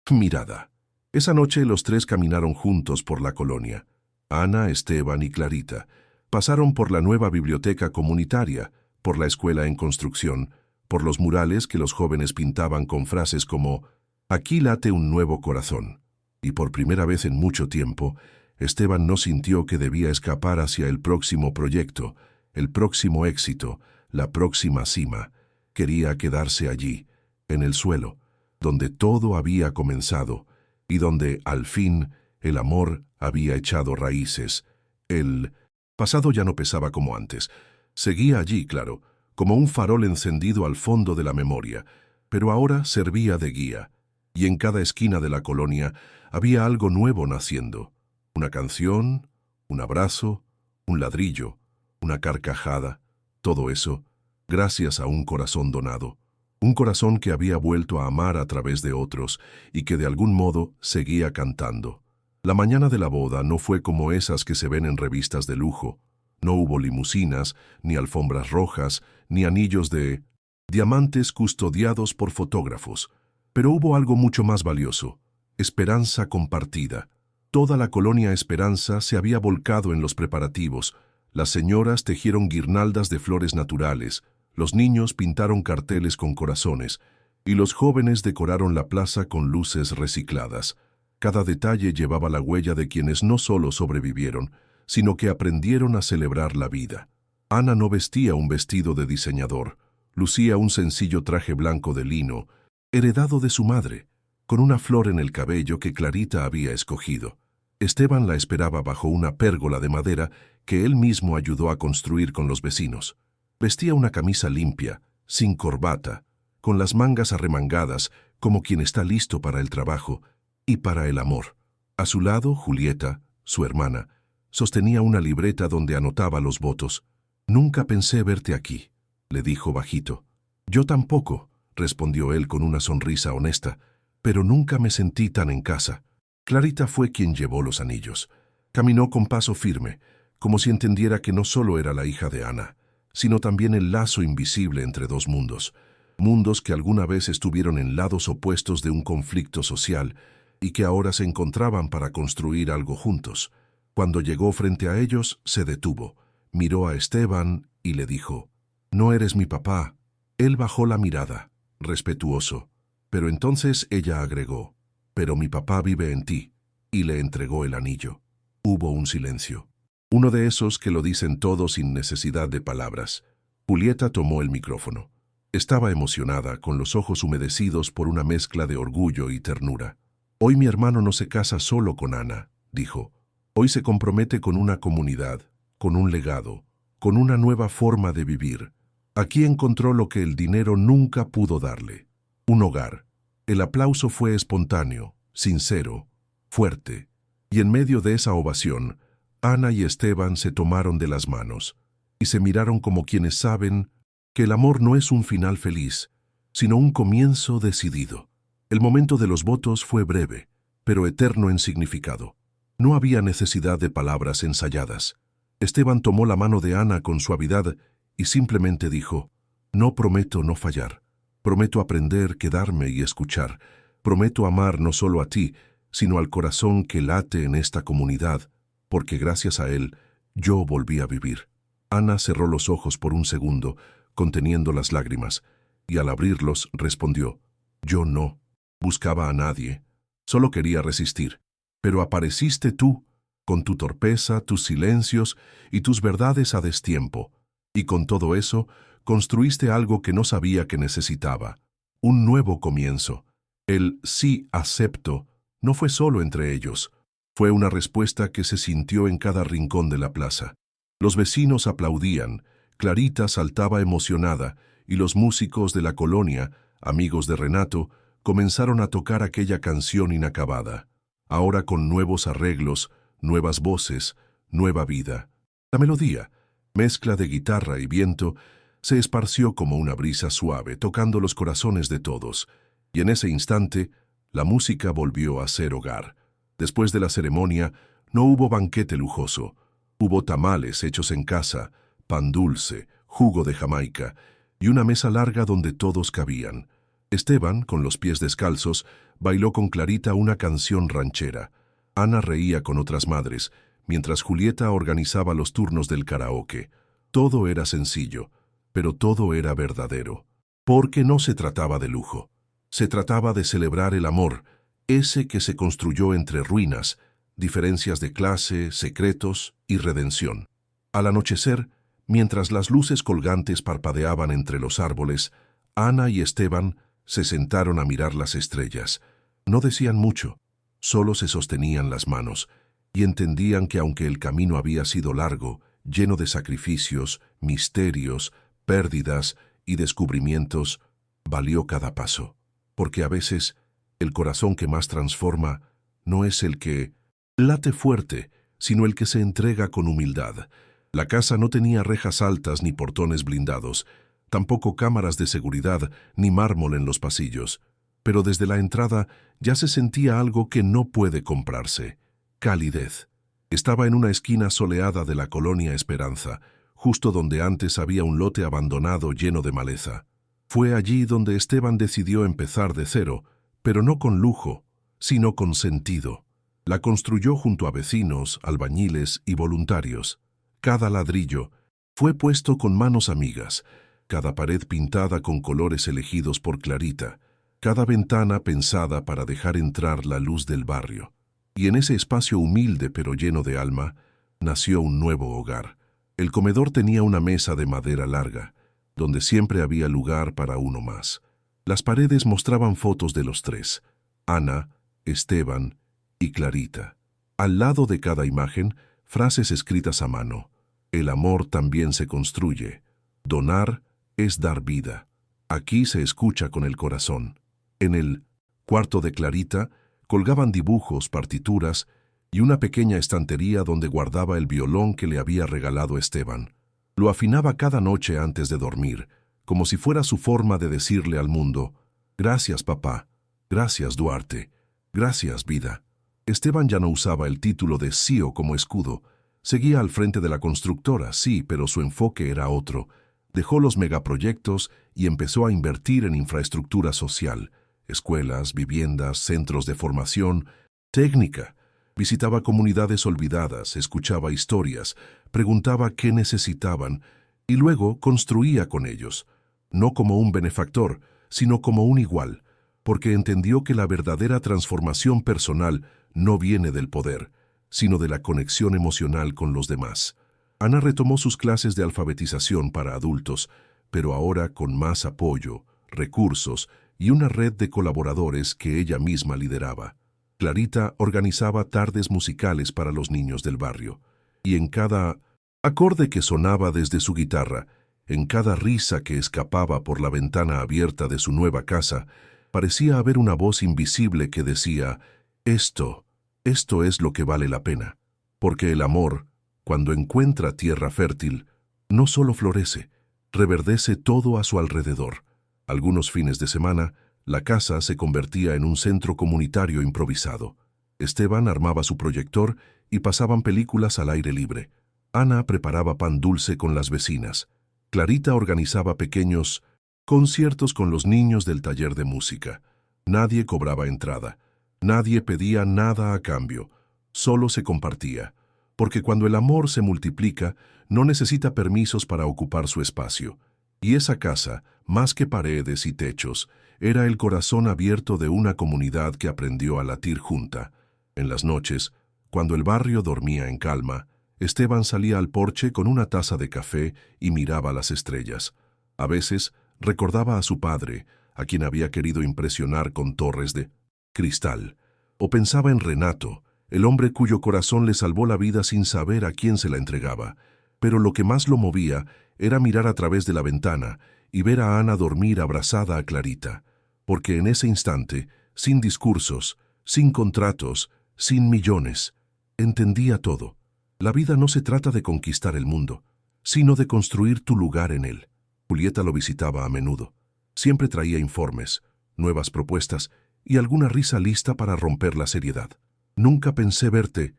Speaker 1: mirada. Esa noche los tres caminaron juntos por la colonia. Ana, Esteban y Clarita pasaron por la nueva biblioteca comunitaria, por la escuela en construcción, por los murales que los jóvenes pintaban con frases como «Aquí late un nuevo corazón». Y por primera vez en mucho tiempo, Esteban no sintió que debía escapar hacia el próximo proyecto, el próximo éxito, la próxima cima. Quería quedarse allí, en el suelo, donde todo había comenzado y donde, al fin, el amor había echado raíces. El pasado ya no pesaba como antes. Seguía allí, claro, como un farol encendido al fondo de la memoria, pero ahora servía de guía, y en cada esquina de la colonia había algo nuevo naciendo: una canción, un abrazo, un ladrillo, una carcajada, todo eso gracias a un corazón donado, un corazón que había vuelto a amar a través de otros y que de algún modo seguía cantando. La mañana de la boda no fue como esas que se ven en revistas de lujo. No hubo limusinas, ni alfombras rojas, ni anillos de diamantes custodiados por fotógrafos. Pero hubo algo mucho más valioso: esperanza compartida. Toda la colonia Esperanza se había volcado en los preparativos. Las señoras tejieron guirnaldas de flores naturales, los niños pintaron carteles con corazones, y los jóvenes decoraron la plaza con luces recicladas. Cada detalle llevaba la huella de quienes no solo sobrevivieron, sino que aprendieron a celebrar la vida. Ana no vestía un vestido de diseñador, lucía un sencillo traje blanco de lino, heredado de su madre, con una flor en el cabello que Clarita había escogido. Esteban la esperaba bajo una pérgola de madera que él mismo ayudó a construir con los vecinos. Vestía una camisa limpia, sin corbata, con las mangas arremangadas, como quien está listo para el trabajo y para el amor. A su lado, Julieta, su hermana, sostenía una libreta donde anotaba los votos. «Nunca pensé verte aquí», le dijo bajito. «Yo tampoco», respondió él con una sonrisa honesta, pero nunca me sentí tan en casa. Clarita fue quien llevó los anillos. Caminó con paso firme, como si entendiera que no solo era la hija de Ana, sino también el lazo invisible entre dos mundos, mundos que alguna vez estuvieron en lados opuestos de un conflicto social y que ahora se encontraban para construir algo juntos. Cuando llegó frente a ellos, se detuvo, miró a Esteban y le dijo: «No eres mi papá». Él bajó la mirada, respetuoso, pero entonces ella agregó: «Pero mi papá vive en ti», y le entregó el anillo. Hubo un silencio. Uno de esos que lo dicen todo sin necesidad de palabras. Julieta tomó el micrófono. Estaba emocionada, con los ojos humedecidos por una mezcla de orgullo y ternura. «Hoy mi hermano no se casa solo con Ana», dijo. «Hoy se compromete con una comunidad, con un legado, con una nueva forma de vivir. Aquí encontró lo que el dinero nunca pudo darle: un hogar». El aplauso fue espontáneo, sincero, fuerte, y en medio de esa ovación, Ana y Esteban se tomaron de las manos y se miraron como quienes saben que el amor no es un final feliz, sino un comienzo decidido. El momento de los votos fue breve, pero eterno en significado. No había necesidad de palabras ensayadas. Esteban tomó la mano de Ana con suavidad y simplemente dijo: «No prometo no fallar. Prometo aprender, quedarme y escuchar. Prometo amar no solo a ti, sino al corazón que late en esta comunidad, porque gracias a él yo volví a vivir». Ana cerró los ojos por un segundo, conteniendo las lágrimas, y al abrirlos respondió: «Yo no buscaba a nadie, solo quería resistir. Pero apareciste tú, con tu torpeza, tus silencios y tus verdades a destiempo, y con todo eso construiste algo que no sabía que necesitaba, un nuevo comienzo». El «sí acepto» no fue solo entre ellos, fue una respuesta que se sintió en cada rincón de la plaza. Los vecinos aplaudían, Clarita saltaba emocionada, y los músicos de la colonia, amigos de Renato, comenzaron a tocar aquella canción inacabada, ahora con nuevos arreglos, nuevas voces, nueva vida. La melodía, mezcla de guitarra y viento, se esparció como una brisa suave, tocando los corazones de todos, y en ese instante la música volvió a ser hogar. Después de la ceremonia no hubo banquete lujoso. Hubo tamales hechos en casa, pan dulce, jugo de Jamaica y una mesa larga donde todos cabían. Esteban, con los pies descalzos, bailó con Clarita una canción ranchera. Ana reía con otras madres, mientras Julieta organizaba los turnos del karaoke. Todo era sencillo, pero todo era verdadero. Porque no se trataba de lujo. Se trataba de celebrar el amor, ese que se construyó entre ruinas, diferencias de clase, secretos y redención. Al anochecer, mientras las luces colgantes parpadeaban entre los árboles, Ana y Esteban se sentaron a mirar las estrellas. No decían mucho, solo se sostenían las manos, y entendían que aunque el camino había sido largo, lleno de sacrificios, misterios, pérdidas y descubrimientos, valió cada paso. Porque a veces el corazón que más transforma no es el que late fuerte, sino el que se entrega con humildad. La casa no tenía rejas altas ni portones blindados, tampoco cámaras de seguridad ni mármol en los pasillos, pero desde la entrada ya se sentía algo que no puede comprarse: calidez. Estaba en una esquina soleada de la colonia Esperanza, justo donde antes había un lote abandonado lleno de maleza. Fue allí donde Esteban decidió empezar de cero, pero no con lujo, sino con sentido. La construyó junto a vecinos, albañiles y voluntarios. Cada ladrillo fue puesto con manos amigas, cada pared pintada con colores elegidos por Clarita, cada ventana pensada para dejar entrar la luz del barrio. Y en ese espacio humilde pero lleno de alma, nació un nuevo hogar. El comedor tenía una mesa de madera larga, donde siempre había lugar para uno más. Las paredes mostraban fotos de los tres: Ana, Esteban y Clarita. Al lado de cada imagen, frases escritas a mano: «El amor también se construye. Donar es dar vida. Aquí se escucha con el corazón». En el cuarto de Clarita colgaban dibujos, partituras y una pequeña estantería donde guardaba el violón que le había regalado Esteban. Lo afinaba cada noche antes de dormir, como si fuera su forma de decirle al mundo: «Gracias, papá. Gracias, Duarte. Gracias, vida». Esteban ya no usaba el título de CEO como escudo. Seguía al frente de la constructora, sí, pero su enfoque era otro. Dejó los megaproyectos y empezó a invertir en infraestructura social, escuelas, viviendas, centros de formación, técnica. Visitaba comunidades olvidadas, escuchaba historias, preguntaba qué necesitaban y luego construía con ellos, no como un benefactor, sino como un igual, porque entendió que la verdadera transformación personal no viene del poder, sino de la conexión emocional con los demás. Ana retomó sus clases de alfabetización para adultos, pero ahora con más apoyo, recursos y una red de colaboradores que ella misma lideraba. Clarita organizaba tardes musicales para los niños del barrio, y en cada acorde que sonaba desde su guitarra, en cada risa que escapaba por la ventana abierta de su nueva casa, parecía haber una voz invisible que decía: Esto es lo que vale la pena, porque el amor, cuando encuentra tierra fértil, no solo florece, reverdece todo a su alrededor. Algunos fines de semana, la casa se convertía en un centro comunitario improvisado. Esteban armaba su proyector y pasaban películas al aire libre. Ana preparaba pan dulce con las vecinas. Clarita organizaba pequeños conciertos con los niños del taller de música. Nadie cobraba entrada. Nadie pedía nada a cambio. Solo se compartía. Porque cuando el amor se multiplica, no necesita permisos para ocupar su espacio. Y esa casa, más que paredes y techos, era el corazón abierto de una comunidad que aprendió a latir junta. En las noches, cuando el barrio dormía en calma, Esteban salía al porche con una taza de café y miraba las estrellas. A veces recordaba a su padre, a quien había querido impresionar con torres de cristal. O pensaba en Renato, el hombre cuyo corazón le salvó la vida sin saber a quién se la entregaba. Pero lo que más lo movía era mirar a través de la ventana y ver a Ana dormir abrazada a Clarita. Porque en ese instante, sin discursos, sin contratos, sin millones, entendía todo. La vida no se trata de conquistar el mundo, sino de construir tu lugar en él. Julieta lo visitaba a menudo. Siempre traía informes, nuevas propuestas y alguna risa lista para romper la seriedad. «Nunca pensé verte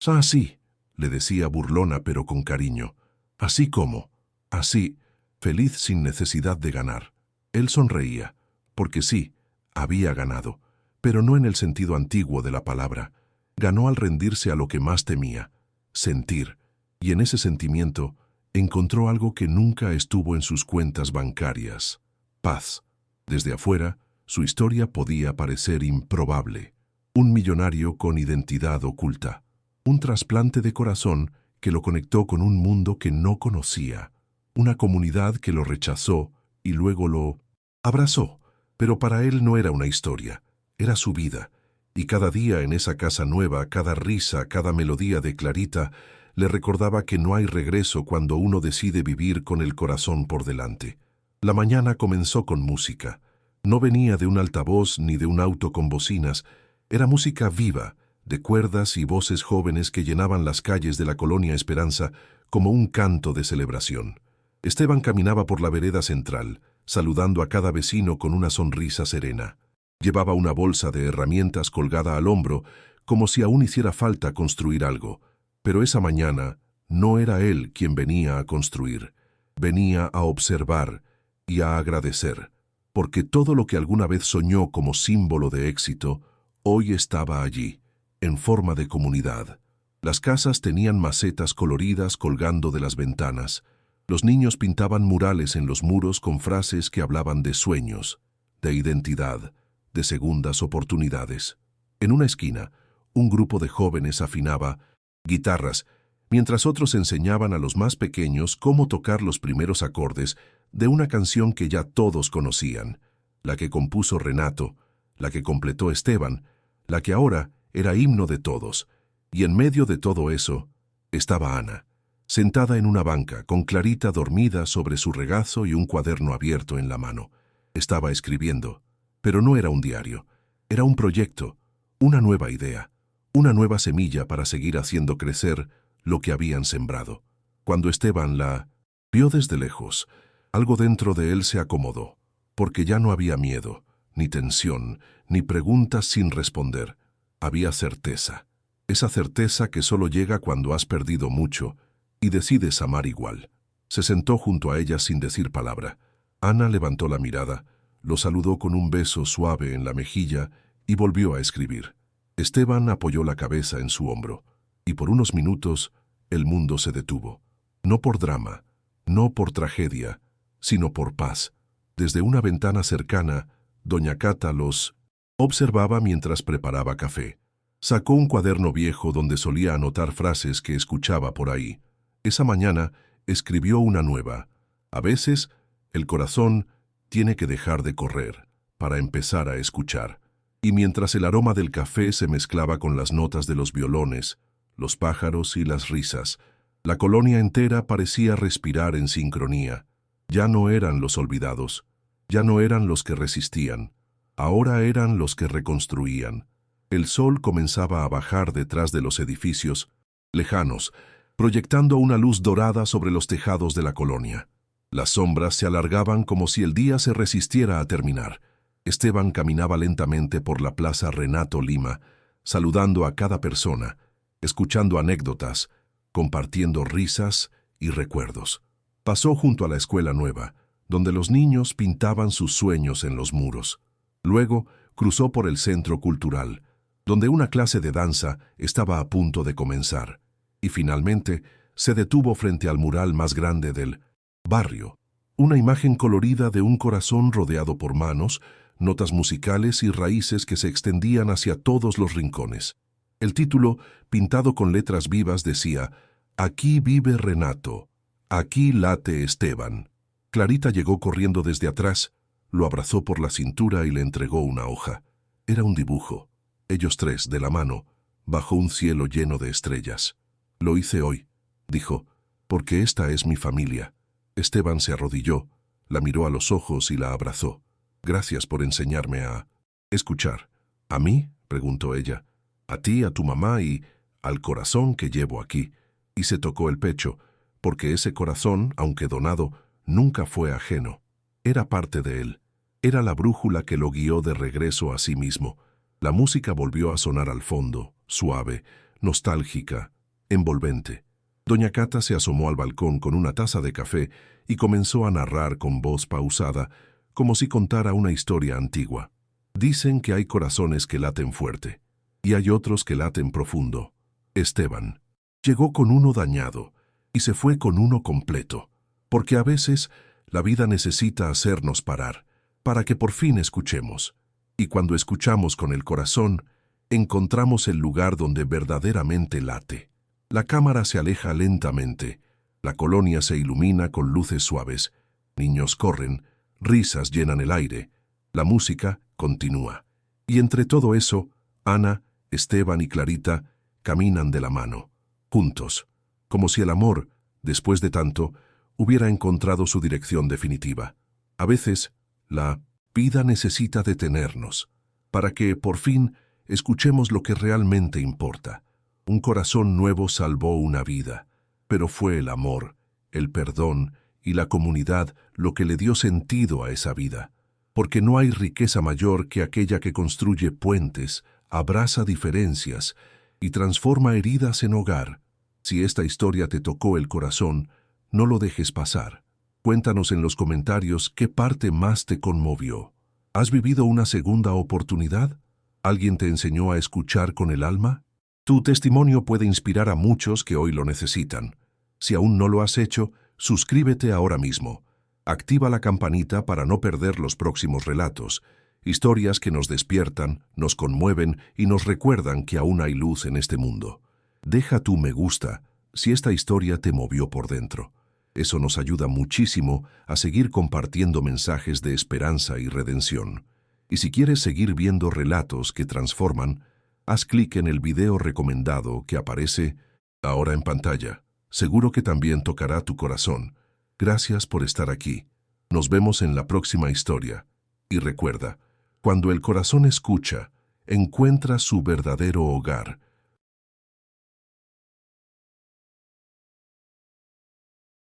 Speaker 1: así», le decía burlona pero con cariño. «Así como, así, feliz sin necesidad de ganar». Él sonreía, porque sí, había ganado, pero no en el sentido antiguo de la palabra. Ganó al rendirse a lo que más temía, sentir, y en ese sentimiento encontró algo que nunca estuvo en sus cuentas bancarias: paz. Desde afuera, su historia podía parecer improbable. Un millonario con identidad oculta, un trasplante de corazón que lo conectó con un mundo que no conocía, una comunidad que lo rechazó y luego lo abrazó. Pero para él no era una historia, era su vida. Y cada día en esa casa nueva, cada risa, cada melodía de Clarita, le recordaba que no hay regreso cuando uno decide vivir con el corazón por delante. La mañana comenzó con música. No venía de un altavoz ni de un auto con bocinas. Era música viva, de cuerdas y voces jóvenes que llenaban las calles de la colonia Esperanza como un canto de celebración. Esteban caminaba por la vereda central, saludando a cada vecino con una sonrisa serena. Llevaba una bolsa de herramientas colgada al hombro, como si aún hiciera falta construir algo. Pero esa mañana no era él quien venía a construir. Venía a observar y a agradecer, porque todo lo que alguna vez soñó como símbolo de éxito, hoy estaba allí, en forma de comunidad. Las casas tenían macetas coloridas colgando de las ventanas. Los niños pintaban murales en los muros con frases que hablaban de sueños, de identidad, de segundas oportunidades. En una esquina, un grupo de jóvenes afinaba guitarras, mientras otros enseñaban a los más pequeños cómo tocar los primeros acordes de una canción que ya todos conocían, la que compuso Renato, la que completó Esteban, la que ahora era himno de todos. Y en medio de todo eso estaba Ana, sentada en una banca, con Clarita dormida sobre su regazo y un cuaderno abierto en la mano. Estaba escribiendo, pero no era un diario, era un proyecto, una nueva idea, una nueva semilla para seguir haciendo crecer lo que habían sembrado. Cuando Esteban la vio desde lejos, Algo dentro de él se acomodó, porque ya no había miedo, ni tensión, ni preguntas sin responder. Había certeza. Esa certeza que solo llega cuando has perdido mucho y decides amar igual. Se sentó junto a ella sin decir palabra. Ana levantó la mirada, lo saludó con un beso suave en la mejilla y volvió a escribir. Esteban apoyó la cabeza en su hombro, y por unos minutos el mundo se detuvo. No por drama, no por tragedia, sino por paz. Desde una ventana cercana, doña Cata los observaba mientras preparaba café. Sacó un cuaderno viejo donde solía anotar frases que escuchaba por ahí. Esa mañana escribió una nueva. A veces, el corazón tiene que dejar de correr para empezar a escuchar. Y mientras el aroma del café se mezclaba con las notas de los violones, los pájaros y las risas, la colonia entera parecía respirar en sincronía. Ya no eran los olvidados, ya no eran los que resistían, ahora eran los que reconstruían. El sol comenzaba a bajar detrás de los edificios lejanos, proyectando una luz dorada sobre los tejados de la colonia. Las sombras se alargaban como si el día se resistiera a terminar. Esteban caminaba lentamente por la Plaza Renato Lima, saludando a cada persona, escuchando anécdotas, compartiendo risas y recuerdos. Pasó junto a la escuela nueva, donde los niños pintaban sus sueños en los muros. Luego cruzó por el centro cultural, donde una clase de danza estaba a punto de comenzar, y finalmente se detuvo frente al mural más grande del barrio. Una imagen colorida de un corazón rodeado por manos, notas musicales y raíces que se extendían hacia todos los rincones. El título, pintado con letras vivas, decía: «Aquí vive Renato, aquí late Esteban». Clarita llegó corriendo desde atrás, lo abrazó por la cintura y le entregó una hoja. Era un dibujo. Ellos tres, de la mano, bajo un cielo lleno de estrellas. «Lo hice hoy», dijo, «porque esta es mi familia». Esteban se arrodilló, la miró a los ojos y la abrazó. «Gracias por enseñarme a escuchar». «¿A mí?», preguntó ella. «A ti, a tu mamá y al corazón que llevo aquí». Y se tocó el pecho, porque ese corazón, aunque donado, nunca fue ajeno. Era parte de él. Era la brújula que lo guió de regreso a sí mismo. La música volvió a sonar al fondo, suave, nostálgica, envolvente. Doña Cata se asomó al balcón con una taza de café y comenzó a narrar con voz pausada, como si contara una historia antigua. Dicen que hay corazones que laten fuerte, y hay otros que laten profundo. Esteban llegó con uno dañado y se fue con uno completo, porque a veces la vida necesita hacernos parar, para que por fin escuchemos. Y cuando escuchamos con el corazón, encontramos el lugar donde verdaderamente late. La cámara se aleja lentamente, la colonia se ilumina con luces suaves, niños corren, risas llenan el aire, la música continúa. Y entre todo eso, Ana, Esteban y Clarita caminan de la mano, juntos, como si el amor, después de tanto, hubiera encontrado su dirección definitiva. A veces, la vida necesita detenernos, para que, por fin, escuchemos lo que realmente importa. Un corazón nuevo salvó una vida, pero fue el amor, el perdón y la comunidad lo que le dio sentido a esa vida, porque no hay riqueza mayor que aquella que construye puentes, abraza diferencias y transforma heridas en hogar. Si esta historia te tocó el corazón, no lo dejes pasar. Cuéntanos en los comentarios qué parte más te conmovió. ¿Has vivido una segunda oportunidad? ¿Alguien te enseñó a escuchar con el alma? Tu testimonio puede inspirar a muchos que hoy lo necesitan. Si aún no lo has hecho, suscríbete ahora mismo. Activa la campanita para no perder los próximos relatos, historias que nos despiertan, nos conmueven y nos recuerdan que aún hay luz en este mundo. Deja tu me gusta si esta historia te movió por dentro. Eso nos ayuda muchísimo a seguir compartiendo mensajes de esperanza y redención. Y si quieres seguir viendo relatos que transforman, haz clic en el video recomendado que aparece ahora en pantalla. Seguro que también tocará tu corazón. Gracias por estar aquí. Nos vemos en la próxima historia. Y recuerda, cuando el corazón escucha, encuentra su verdadero hogar.